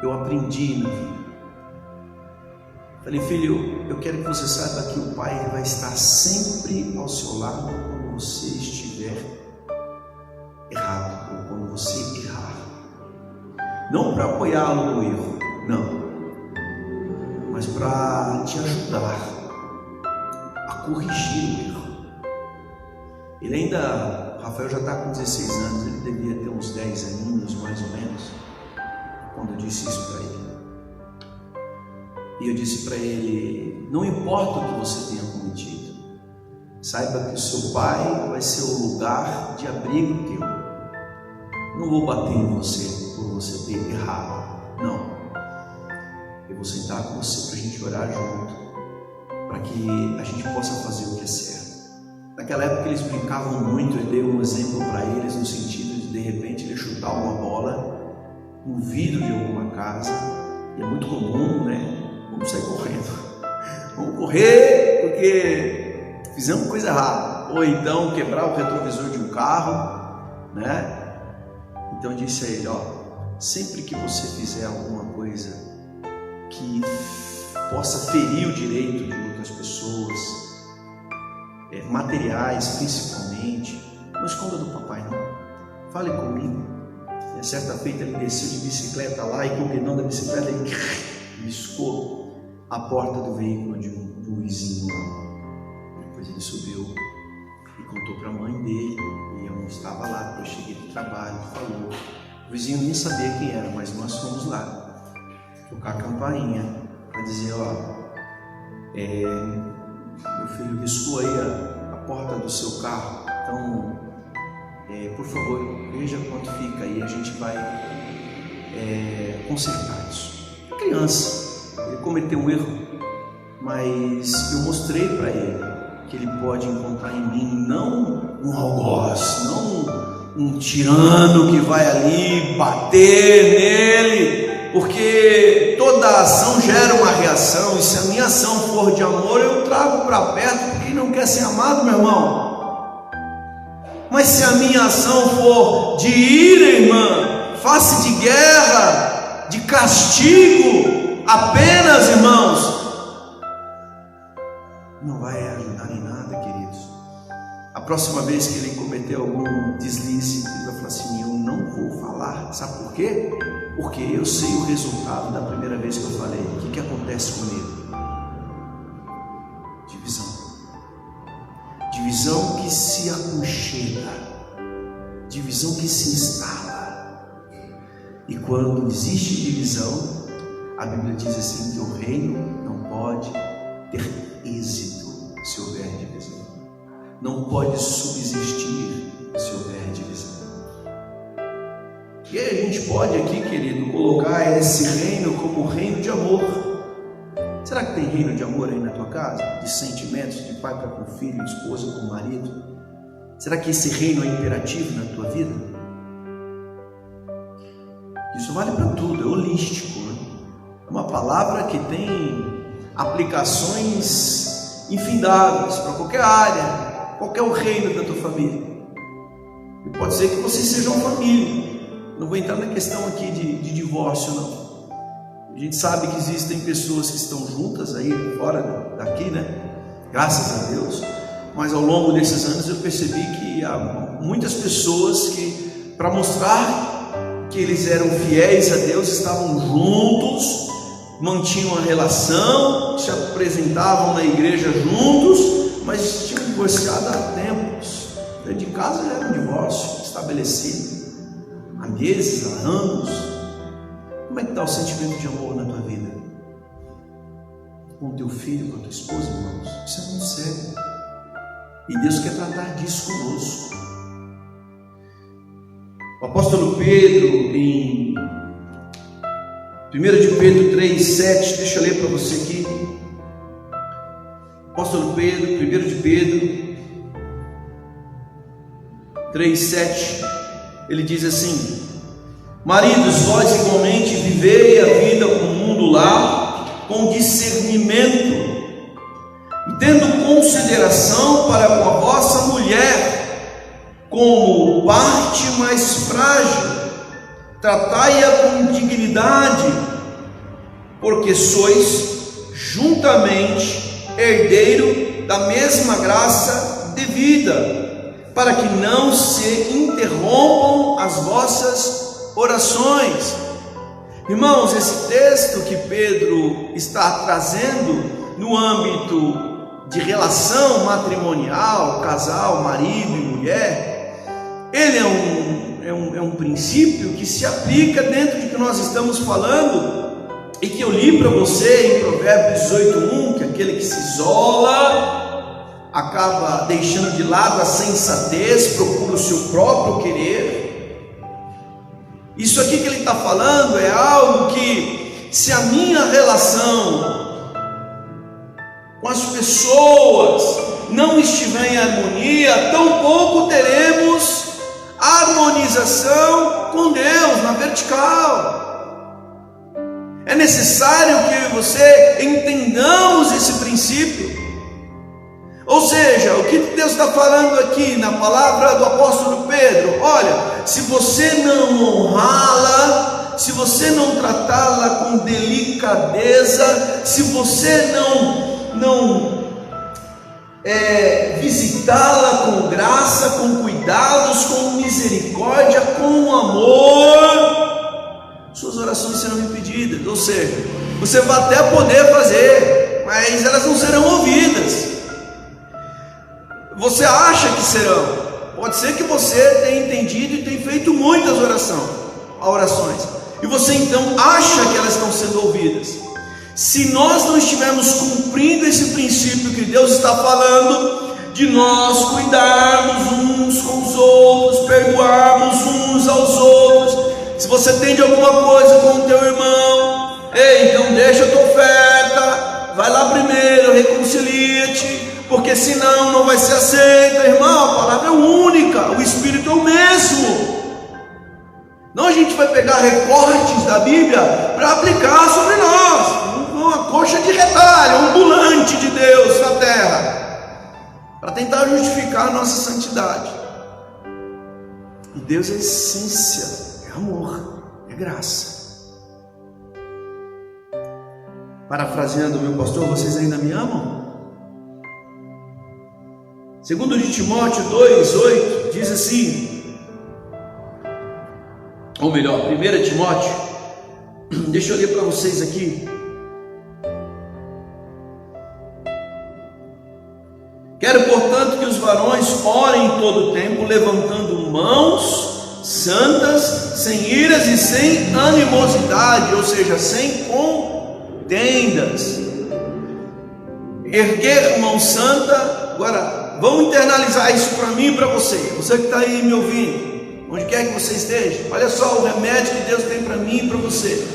eu aprendi na vida. Falei: filho, eu quero que você saiba que o Pai vai estar sempre ao seu lado quando você estiver errado, ou quando você errar. Não para apoiá-lo no erro, não, mas para te ajudar a corrigir o erro. Ele ainda, Rafael já está com 16 anos, ele devia ter uns 10 aninhos mais ou menos, quando eu disse isso para ele. E eu disse para ele: não importa o que você tenha cometido, saiba que o seu pai vai ser o lugar de abrigo teu. Não vou bater em você por você ter errado, não. Eu vou sentar com você para a gente orar junto, para que a gente possa fazer o que é certo. Naquela época eles brincavam muito. Eu dei um exemplo para eles no sentido de repente ele chutar uma bola no vidro de alguma casa, e é muito comum, né? Vamos sair correndo, vamos correr porque fizemos coisa errada, ou então quebrar o retrovisor de um carro, né? Então eu disse a ele: ó, sempre que você fizer alguma coisa que possa ferir o direito de outras pessoas, materiais principalmente, não esconda do papai, não. Fale comigo. E certa feita ele desceu de bicicleta lá, e com o guidão da bicicleta ele riscou a porta do veículo de um vizinho lá. Depois ele subiu e contou para a mãe dele, e eu não estava lá, porque eu cheguei do trabalho, falou. O vizinho nem sabia quem era, mas nós fomos lá tocar a campainha para dizer: ó, meu filho riscou aí a porta do seu carro, então por favor, veja quanto fica aí, a gente vai consertar isso. Criança, ele cometeu um erro, mas eu mostrei para ele que ele pode encontrar em mim não um algoz, não um tirano que vai ali bater nele, porque toda ação gera uma reação, e se a minha ação for de amor, eu trago para perto, porque não quer ser amado, meu irmão. Mas se a minha ação for de ira, irmã, face de guerra, de castigo apenas, irmãos, não vai ajudar em nada, queridos. A próxima vez que ele cometer algum deslize, ele vai falar assim: eu não vou falar. Sabe por quê? Porque eu sei o resultado da primeira vez que eu falei. O que acontece comigo? Divisão. Divisão que se aconchega, divisão que se instala. E quando existe divisão, a Bíblia diz assim que o reino não pode ter êxito se houver divisão, não pode subsistir se houver divisão. E aí a gente pode aqui, querido, colocar esse reino como reino de amor. Será que tem reino de amor aí na tua casa? De sentimentos, de pai para com filho, de esposa com marido? Será que esse reino é imperativo na tua vida? Isso vale para tudo, é holístico, né? É uma palavra que tem aplicações infindáveis para qualquer área. Qual que é o reino da tua família? E pode ser que vocês sejam família. Não vou entrar na questão aqui de divórcio, não. A gente sabe que existem pessoas que estão juntas aí fora daqui, né? Graças a Deus. Mas ao longo desses anos eu percebi que há muitas pessoas que, para mostrar que eles eram fiéis a Deus, estavam juntos, mantinham a relação, se apresentavam na igreja juntos, mas tinham divorciado há tempos. Dentro de casa já era um divórcio estabelecido, há meses, há anos. Como é que está o sentimento de amor na tua vida? Com o teu filho, com a tua esposa, irmãos? Isso é muito sério. E Deus quer tratar disso conosco. O apóstolo Pedro, em 1 de Pedro 3,7, deixa eu ler para você aqui. Apóstolo Pedro, 1 de Pedro 3,7, ele diz assim: maridos, vós igualmente vivei a vida comum do lar com discernimento, e tendo consideração para com a vossa mulher como parte mais frágil, tratai-a com dignidade, porque sois juntamente herdeiro da mesma graça devida, para que não se interrompam as vossas orações. Irmãos, esse texto que Pedro está trazendo no âmbito de relação matrimonial, casal, marido e mulher, ele é um princípio que se aplica dentro de que nós estamos falando e que eu li para você em Provérbios 18:1, que aquele que se isola acaba deixando de lado a sensatez, procura o seu próprio querer. Isso aqui que ele está falando é algo que, se a minha relação com as pessoas não estiver em harmonia, tampouco teremos harmonização com Deus na vertical. É necessário que eu e você entendamos esse princípio. Ou seja, o que Deus está falando aqui na palavra do apóstolo Pedro: olha, se você não honrá-la, se você não tratá-la com delicadeza, se você não visitá-la com graça, com cuidados, com misericórdia, com amor, suas orações serão impedidas. Ou seja, você vai até poder fazer, mas elas não serão ouvidas. Você acha que serão? Pode ser que você tenha entendido e tenha feito muitas orações, e você então acha que elas estão sendo ouvidas. Se nós não estivermos cumprindo esse princípio que Deus está falando, de nós cuidarmos uns com os outros, perdoarmos uns aos outros. Se você tem de alguma coisa com o teu irmão, ei, então deixa a tua oferta, vai lá primeiro, reconcilia-te, porque senão não vai ser aceita. Irmão, a palavra é única, o Espírito é o mesmo. Não a gente vai pegar recortes da Bíblia para aplicar sobre nós, uma coxa de retalho, ambulante de Deus na terra, para tentar justificar a nossa santidade. E Deus é essência, é amor, é graça. Parafraseando o meu pastor, vocês ainda me amam? 2 de Timóteo 2,8 diz assim, ou melhor, 1 Timóteo, deixa eu ler para vocês aqui. Quero, portanto, que os varões orem em todo o tempo, levantando mãos santas, sem iras e sem animosidade, ou seja, sem contendas. Erguer mão santa. Agora, vamos internalizar isso para mim e para você. Você que está aí me ouvindo, onde quer que você esteja, olha só o remédio que Deus tem para mim e para você.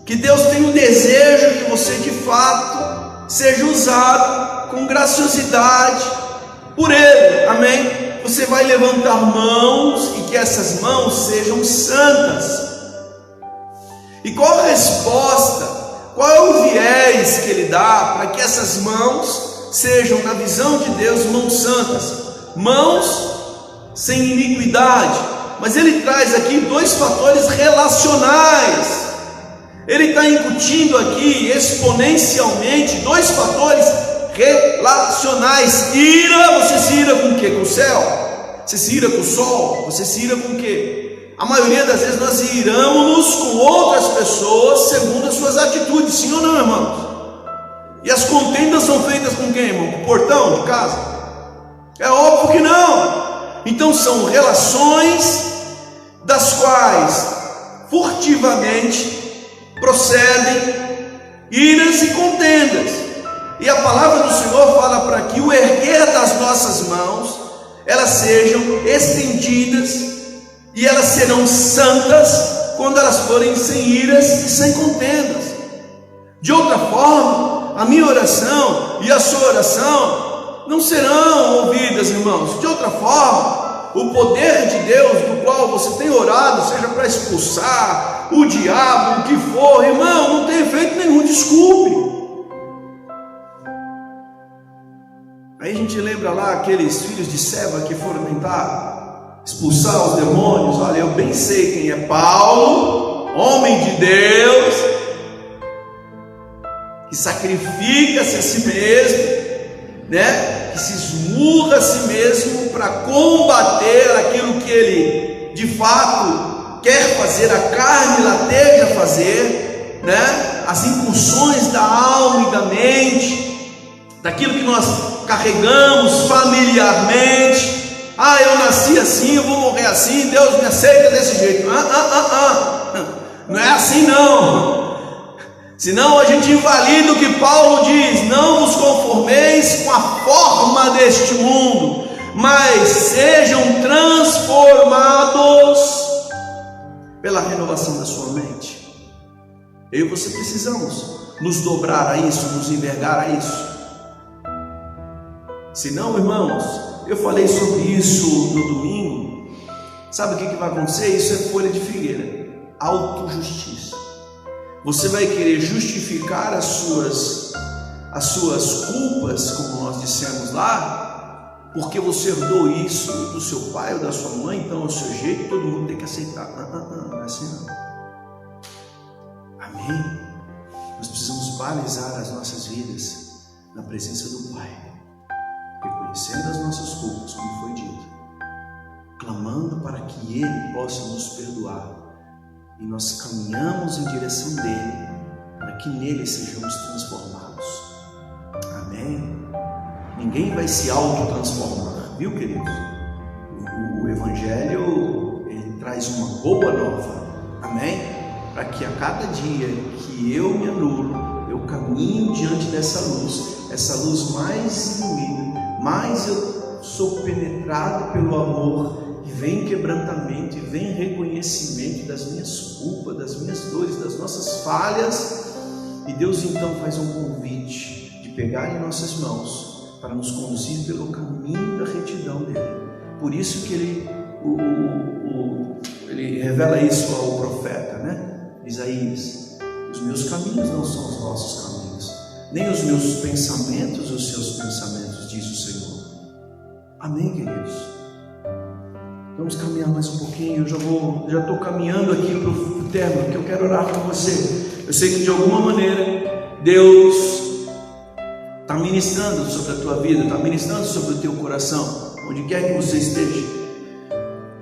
Que Deus tem um desejo que você de fato seja usado com graciosidade por Ele, amém? Você vai levantar mãos e que essas mãos sejam santas. E qual a resposta? Qual é o viés que Ele dá para que essas mãos sejam, na visão de Deus, mãos santas, mãos sem iniquidade. Mas ele traz aqui dois fatores relacionais. Ele está incutindo aqui exponencialmente dois fatores relacionais. Ira, você se ira com o quê? Com o céu? Você se ira com o sol? Você se ira com o quê? A maioria das vezes nós iramos com outras pessoas segundo as suas atitudes, sim ou não, irmãos? E as contendas são feitas com quem, irmão? Com o portão de casa? É óbvio que não. Então são relações das quais furtivamente procedem iras e contendas. E a palavra do Senhor fala para que o erguer das nossas mãos, elas sejam estendidas e elas serão santas quando elas forem sem iras e sem contendas. De outra forma, a minha oração e a sua oração não serão ouvidas, irmãos. De outra forma, o poder de Deus do qual você tem orado, seja para expulsar o diabo, o que for, irmão, não tem efeito nenhum, desculpe. Aí a gente lembra lá aqueles filhos de Seva que foram tentar expulsar os demônios. Olha, eu bem sei quem é Paulo, homem de Deus, que sacrifica-se a si mesmo, né? Que se esmurra a si mesmo para combater aquilo que ele de fato quer fazer, a carne lateja fazer, né? As incursões da alma e da mente, daquilo que nós carregamos familiarmente. Ah, eu nasci assim, eu vou morrer assim, Deus me aceita desse jeito. Não é assim não. Senão a gente invalida o que Paulo diz: não vos conformeis com a forma deste mundo, mas sejam transformados pela renovação da sua mente. Eu e você precisamos nos dobrar a isso, nos envergar a isso. Senão, irmãos, eu falei sobre isso no domingo. Sabe o que vai acontecer? Isso é folha de figueira, autojustiça. Você vai querer justificar as suas culpas, como nós dissemos lá, porque você herdou isso do seu pai ou da sua mãe, então é o seu jeito, todo mundo tem que aceitar. Não é assim não. Amém? Nós precisamos balizar as nossas vidas na presença do Pai, reconhecendo as nossas culpas, como foi dito, clamando para que Ele possa nos perdoar. E nós caminhamos em direção dele, para que nele sejamos transformados. Amém? Ninguém vai se autotransformar, viu, queridos? O Evangelho, ele traz uma boa nova, amém? Para que a cada dia que eu me anulo, eu caminho diante dessa luz, essa luz mais ilumina, mais eu sou penetrado pelo amor. E vem quebrantamento, e vem reconhecimento das minhas culpas, das minhas dores, das nossas falhas. E Deus então faz um convite de pegar em nossas mãos para nos conduzir pelo caminho da retidão dele. Por isso que ele revela isso ao profeta, né? Isaías: os meus caminhos não são os vossos caminhos, nem os meus pensamentos os seus pensamentos, diz o Senhor. Amém, queridos? Vamos caminhar mais um pouquinho. Eu já estou caminhando aqui para o término, que eu quero orar com você. Eu sei que de alguma maneira Deus está ministrando sobre a tua vida, está ministrando sobre o teu coração, onde quer que você esteja.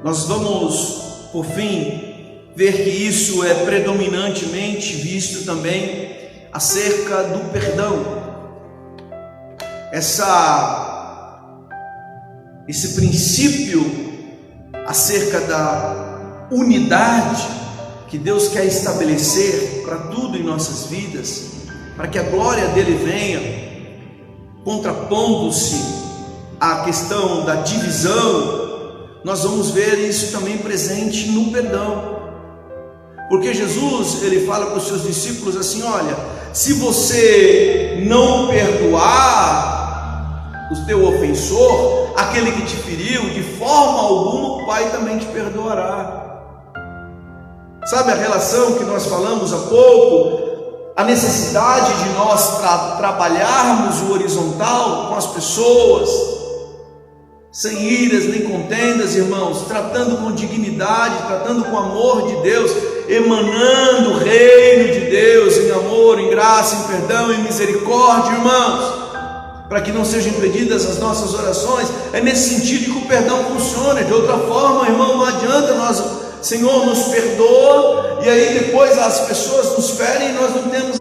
Nós vamos, por fim, ver que isso é predominantemente visto também acerca do perdão. Esse princípio acerca da unidade que Deus quer estabelecer para tudo em nossas vidas, para que a glória dele venha, contrapondo-se à questão da divisão. Nós vamos ver isso também presente no perdão, porque Jesus, ele fala para os seus discípulos assim: olha, se você não perdoar o teu ofensor, aquele que te feriu, de forma alguma o Pai também te perdoará. Sabe a relação que nós falamos há pouco a necessidade de nós trabalharmos o horizontal com as pessoas, sem iras nem contendas, irmãos, tratando com dignidade, tratando com amor de Deus, emanando o reino de Deus em amor, em graça, em perdão, em misericórdia, irmãos, para que não sejam impedidas as nossas orações. É nesse sentido que o perdão funciona. De outra forma, irmão, não adianta nós, Senhor, nos perdoa, e aí depois as pessoas nos ferem e nós não temos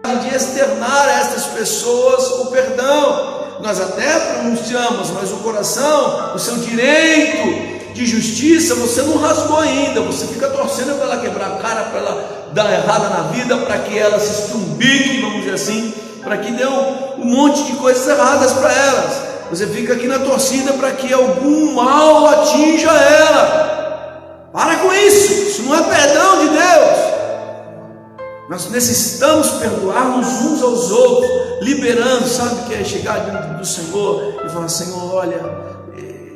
a de externar a estas pessoas o perdão. Nós até pronunciamos, mas o coração, o seu direito de justiça, você não rasgou ainda. Você fica torcendo para ela quebrar a cara, para ela dar errada na vida, para que ela se estrumbique, vamos dizer assim, para que dê um monte de coisas erradas para elas. Você fica aqui na torcida para que algum mal atinja ela. Para com isso não é perdão de Deus. Nós necessitamos perdoar-nos uns aos outros, liberando, sabe o que é chegar diante do Senhor e falar: Senhor, olha,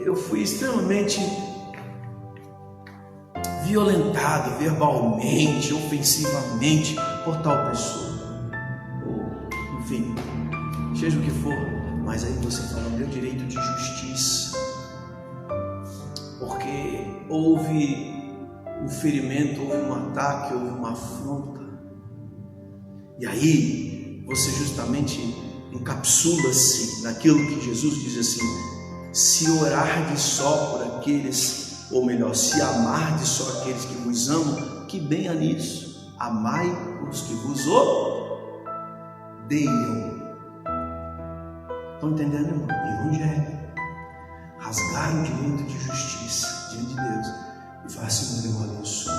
eu fui extremamente violentado verbalmente, ofensivamente por tal pessoa, ou, enfim, seja o que for, mas aí você fala: meu direito de justiça, porque houve um ferimento, houve um ataque, houve uma afronta. E aí você justamente encapsula-se naquilo que Jesus diz assim: se orardes só por aqueles, ou melhor, se amardes só aqueles que vos amam, que bem há nisso. Amai os que vos odeiam. Estão entendendo, irmão? Evangelho. Rasgar o direito de justiça diante de Deus e falar: Senhor, eu abençoo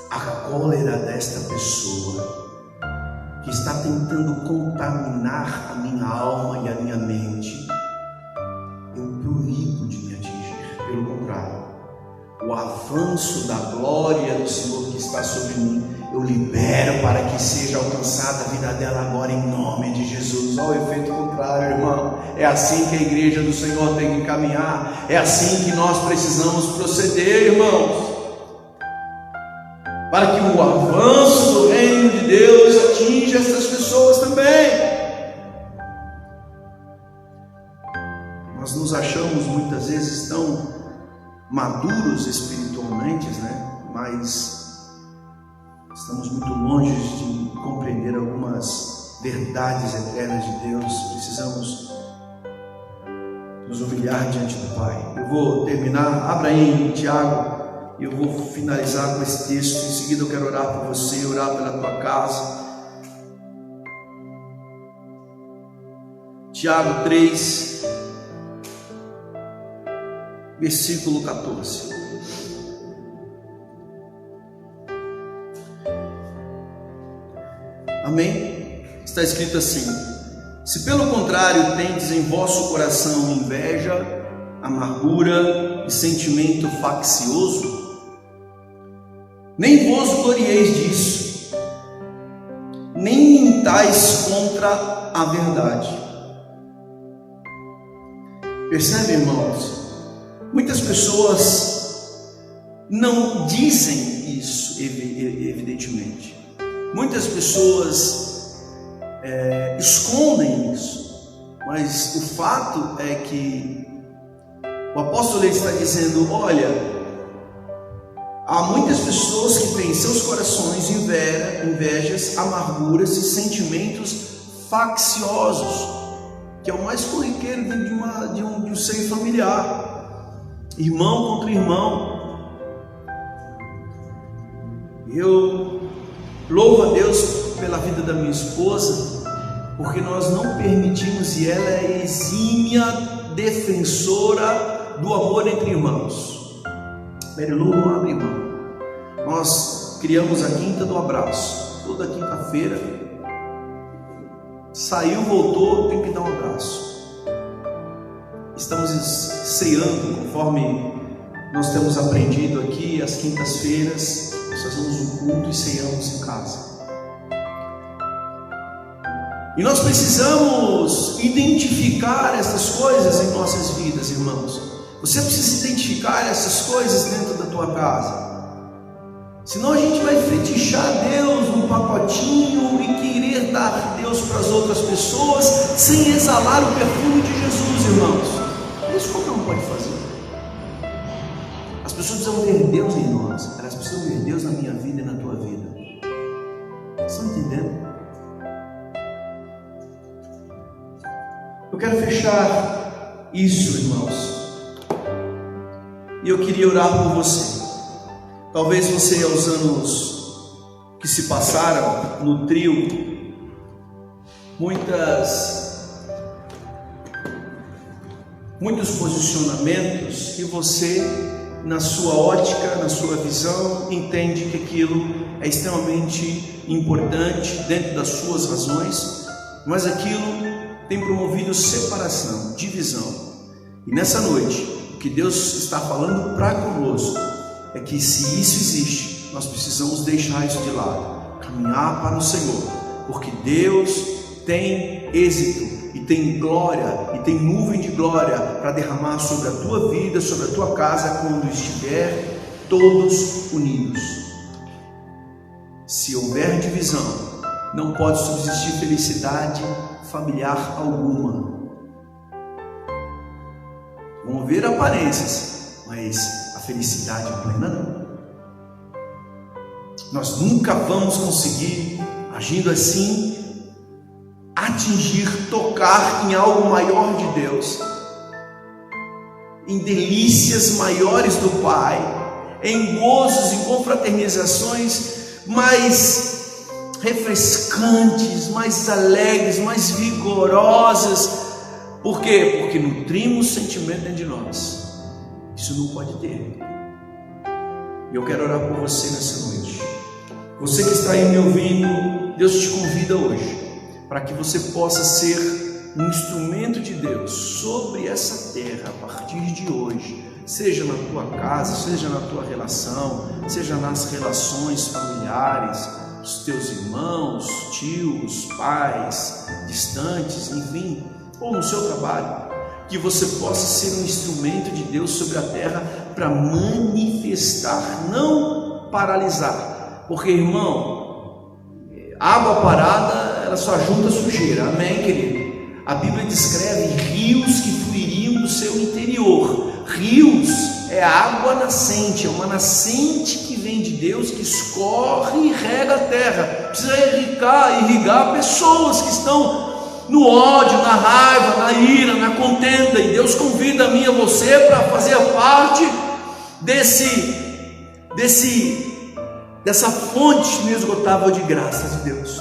a cólera desta pessoa que está tentando contaminar a minha alma e a minha mente. Eu proíbo de me atingir. Pelo contrário, o avanço da glória do Senhor que está sobre mim, eu libero para que seja alcançada a vida dela agora, em nome de Jesus. Olha o efeito contrário, irmão. É assim que a igreja do Senhor tem que caminhar. É assim que nós precisamos proceder, irmãos, para que o avanço do reino de Deus atinja essas pessoas também. Nós nos achamos muitas vezes tão maduros espiritualmente, né? Mas estamos muito longe de compreender algumas verdades eternas de Deus. Precisamos nos humilhar diante do Pai. Eu vou terminar, abra aí em Tiago, e eu vou finalizar com esse texto. Em seguida eu quero orar por você, orar pela tua casa. Tiago 3, versículo 14. Amém? Está escrito assim: se pelo contrário tendes em vosso coração inveja, amargura e sentimento faccioso, nem vos glorieis disso, nem mintais contra a verdade. Percebe, irmãos? Muitas pessoas não dizem isso, evidentemente. Muitas pessoas escondem isso, mas o fato é que o apóstolo está dizendo: olha, há muitas pessoas que têm em seus corações invejas, amarguras e sentimentos facciosos, que é o mais corriqueiro de um seio familiar, irmão contra irmão. Eu louvo a Deus pela vida da minha esposa, porque nós não permitimos, e ela é exímia defensora do amor entre irmãos. Marilu, não abre mão. Nós criamos a quinta do abraço. Toda quinta-feira, saiu, voltou, tem que dar um abraço. Estamos ceando, conforme nós temos aprendido aqui, às quintas-feiras, nós fazemos um culto e ceamos em casa. E nós precisamos identificar essas coisas em nossas vidas, irmãos. Você precisa identificar essas coisas dentro da tua casa. Senão a gente vai fetichar Deus num pacotinho e querer dar Deus para as outras pessoas sem exalar o perfume de Jesus, irmãos. Isso qualquer um pode fazer. As pessoas precisam ver Deus em nós, elas precisam ver Deus na minha vida e na tua vida. Estão entendendo? Eu quero fechar isso, irmãos, e eu queria orar por você. Talvez você, aos anos que se passaram, nutriu muitos posicionamentos que você, na sua ótica, na sua visão, entende que aquilo é extremamente importante dentro das suas razões, mas aquilo tem promovido separação, divisão. E nessa noite, o que Deus está falando para conosco é que, se isso existe, nós precisamos deixar isso de lado, caminhar para o Senhor, porque Deus tem êxito e tem glória e tem nuvem de glória para derramar sobre a tua vida, sobre a tua casa, quando estiver todos unidos. Se houver divisão, não pode subsistir felicidade familiar alguma. Vão ver aparências, mas a felicidade plena não. Nós nunca vamos conseguir, agindo assim, atingir, tocar em algo maior de Deus, em delícias maiores do Pai, em gozos, em confraternizações mais refrescantes, mais alegres, mais vigorosas. Por quê? Porque nutrimos sentimento dentro de nós. Isso não pode ter. E eu quero orar por você nessa noite. Você que está aí me ouvindo, Deus te convida hoje para que você possa ser um instrumento de Deus sobre essa terra a partir de hoje, seja na tua casa, seja na tua relação, seja nas relações familiares, os teus irmãos, tios, pais, distantes, enfim, ou no seu trabalho, que você possa ser um instrumento de Deus sobre a terra para manifestar, não paralisar, porque, irmão, água parada, ela só junta sujeira, amém, querido? A Bíblia descreve rios que fluiriam do seu interior. Rios é água nascente, é uma nascente que vem de Deus, que escorre e rega a terra. Precisa irrigar pessoas que estão no ódio, na raiva, na ira, na contenda, e Deus convida a mim e a você para fazer parte dessa fonte inesgotável de graça de Deus.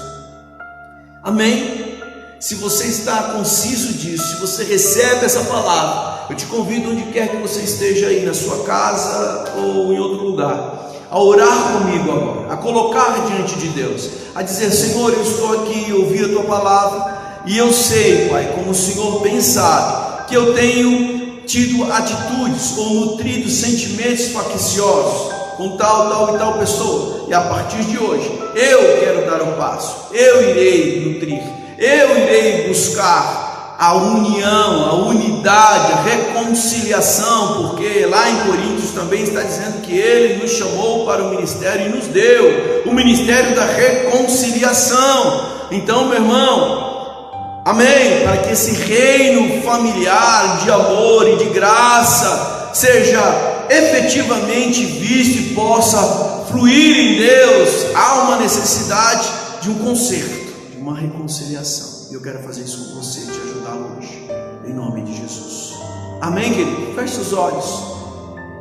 Amém? Se você está conciso disso, se você recebe essa palavra, eu te convido, onde quer que você esteja aí, na sua casa ou em outro lugar, a orar comigo agora, a colocar diante de Deus, a dizer: Senhor, eu estou aqui, eu ouvi a tua palavra, e eu sei, Pai, como o Senhor bem sabe, que eu tenho tido atitudes ou nutrido sentimentos facciosos com tal e tal pessoa, e a partir de hoje eu quero dar um passo, eu irei nutrir, eu irei buscar a união, a unidade, a reconciliação, porque lá em Coríntios também está dizendo que Ele nos chamou para o ministério e nos deu o ministério da reconciliação. Então, meu irmão, amém, para que esse reino familiar de amor e de graça seja efetivamente visto e possa fluir em Deus, há uma necessidade de um conserto, de uma reconciliação, e eu quero fazer isso com você, te ajudar hoje, em nome de Jesus. Amém, querido? Feche os olhos,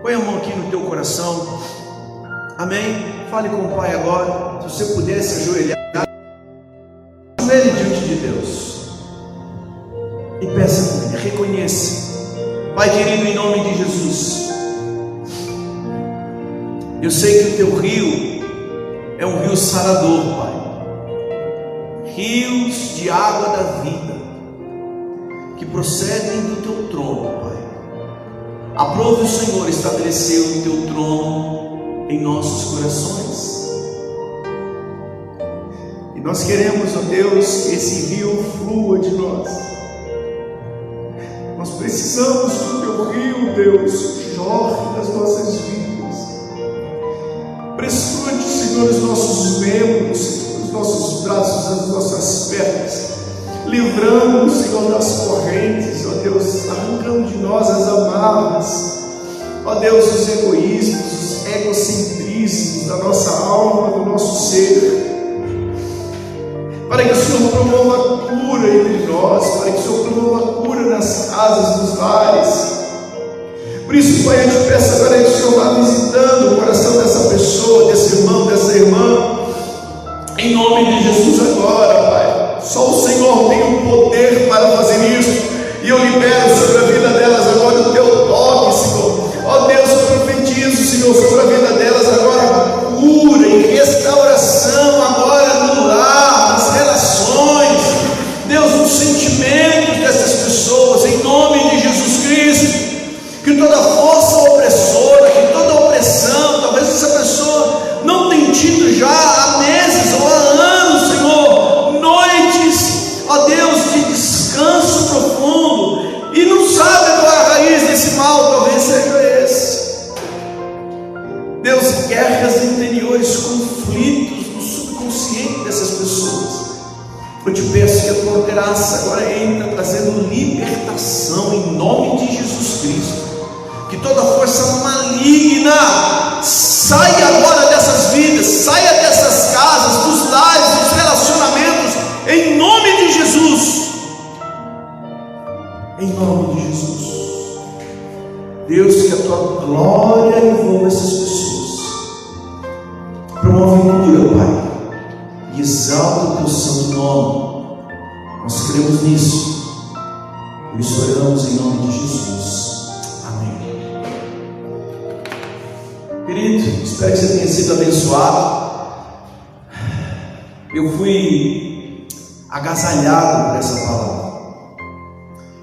põe a mão aqui no teu coração, amém? Fale com o Pai agora. Se você pudesse ajoelhar, ajoelhe diante de Deus e peça com Ele, reconheça. Pai querido, em nome de Jesus, eu sei que o teu rio é um rio sarador, Pai, rios de água da vida que procedem do teu trono, Pai. Aprove o Senhor estabelecer o teu trono em nossos corações, e nós queremos, ó Deus, que esse rio flua de nós. Nós precisamos que o teu rio, Deus, jorre das nossas vidas. Precisamos libertando, Senhor, das correntes, ó Deus, arrancando de nós as amarras, ó Deus, os egoísmos, os egocentrismos da nossa alma, do nosso ser, para que o Senhor promova a cura entre nós, para que o Senhor promova a cura nas casas, nos lares. Por isso, Pai, eu te peço agora que o Senhor vá visitando o coração dessa pessoa, desse irmão, dessa irmã, em nome de Jesus agora, Pai. Só o Senhor tem o poder para fazer isso, e eu libero sobre a vida delas agora o teu toque, Senhor. Ó Deus, eu profetizo, Senhor, sobre a vida delas agora cura e restauração agora no lar, nas relações, Deus, nos sentimentos dessas pessoas, em nome de Jesus Cristo. Que toda força opressora, que toda opressão, talvez essa pessoa não tenha tido já há meses ou há anos, Senhor, noites, ó Deus, de descanso profundo, e não sabe qual é a raiz desse mal, talvez seja esse. Deus, guerras interiores, conflitos no subconsciente dessas pessoas. Eu te peço que a tua graça agora entra trazendo libertação em nome de Jesus Cristo. Que toda força maligna saia agora dessas vidas, saia dessas casas, dos lares, dos relacionamentos, em nome de Jesus. Em nome de Jesus. Deus, que a tua glória envolva essas pessoas. Promove cura, Pai, e exalta o teu santo nome. Nós cremos nisso. Por isso oramos em nome de Jesus. Querido, espero que você tenha sido abençoado. Eu fui agasalhado por essa palavra,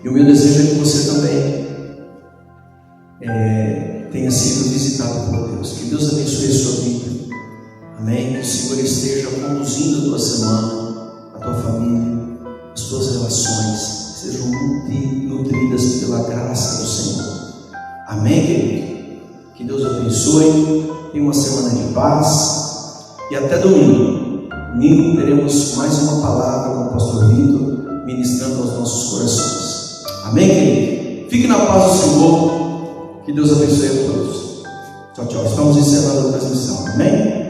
e o meu desejo é que você também tenha sido visitado por Deus. Que Deus abençoe a sua vida, amém? Que o Senhor esteja conduzindo a tua semana, a tua família, as tuas relações sejam nutridas pela graça do Senhor, amém, querido? Que Deus abençoe, tenha uma semana de paz, e até domingo. Domingo teremos mais uma palavra com o pastor Vitor, ministrando aos nossos corações, amém, querido? Fique na paz do Senhor, que Deus abençoe a todos. Tchau, tchau. Estamos encerrando a transmissão, amém?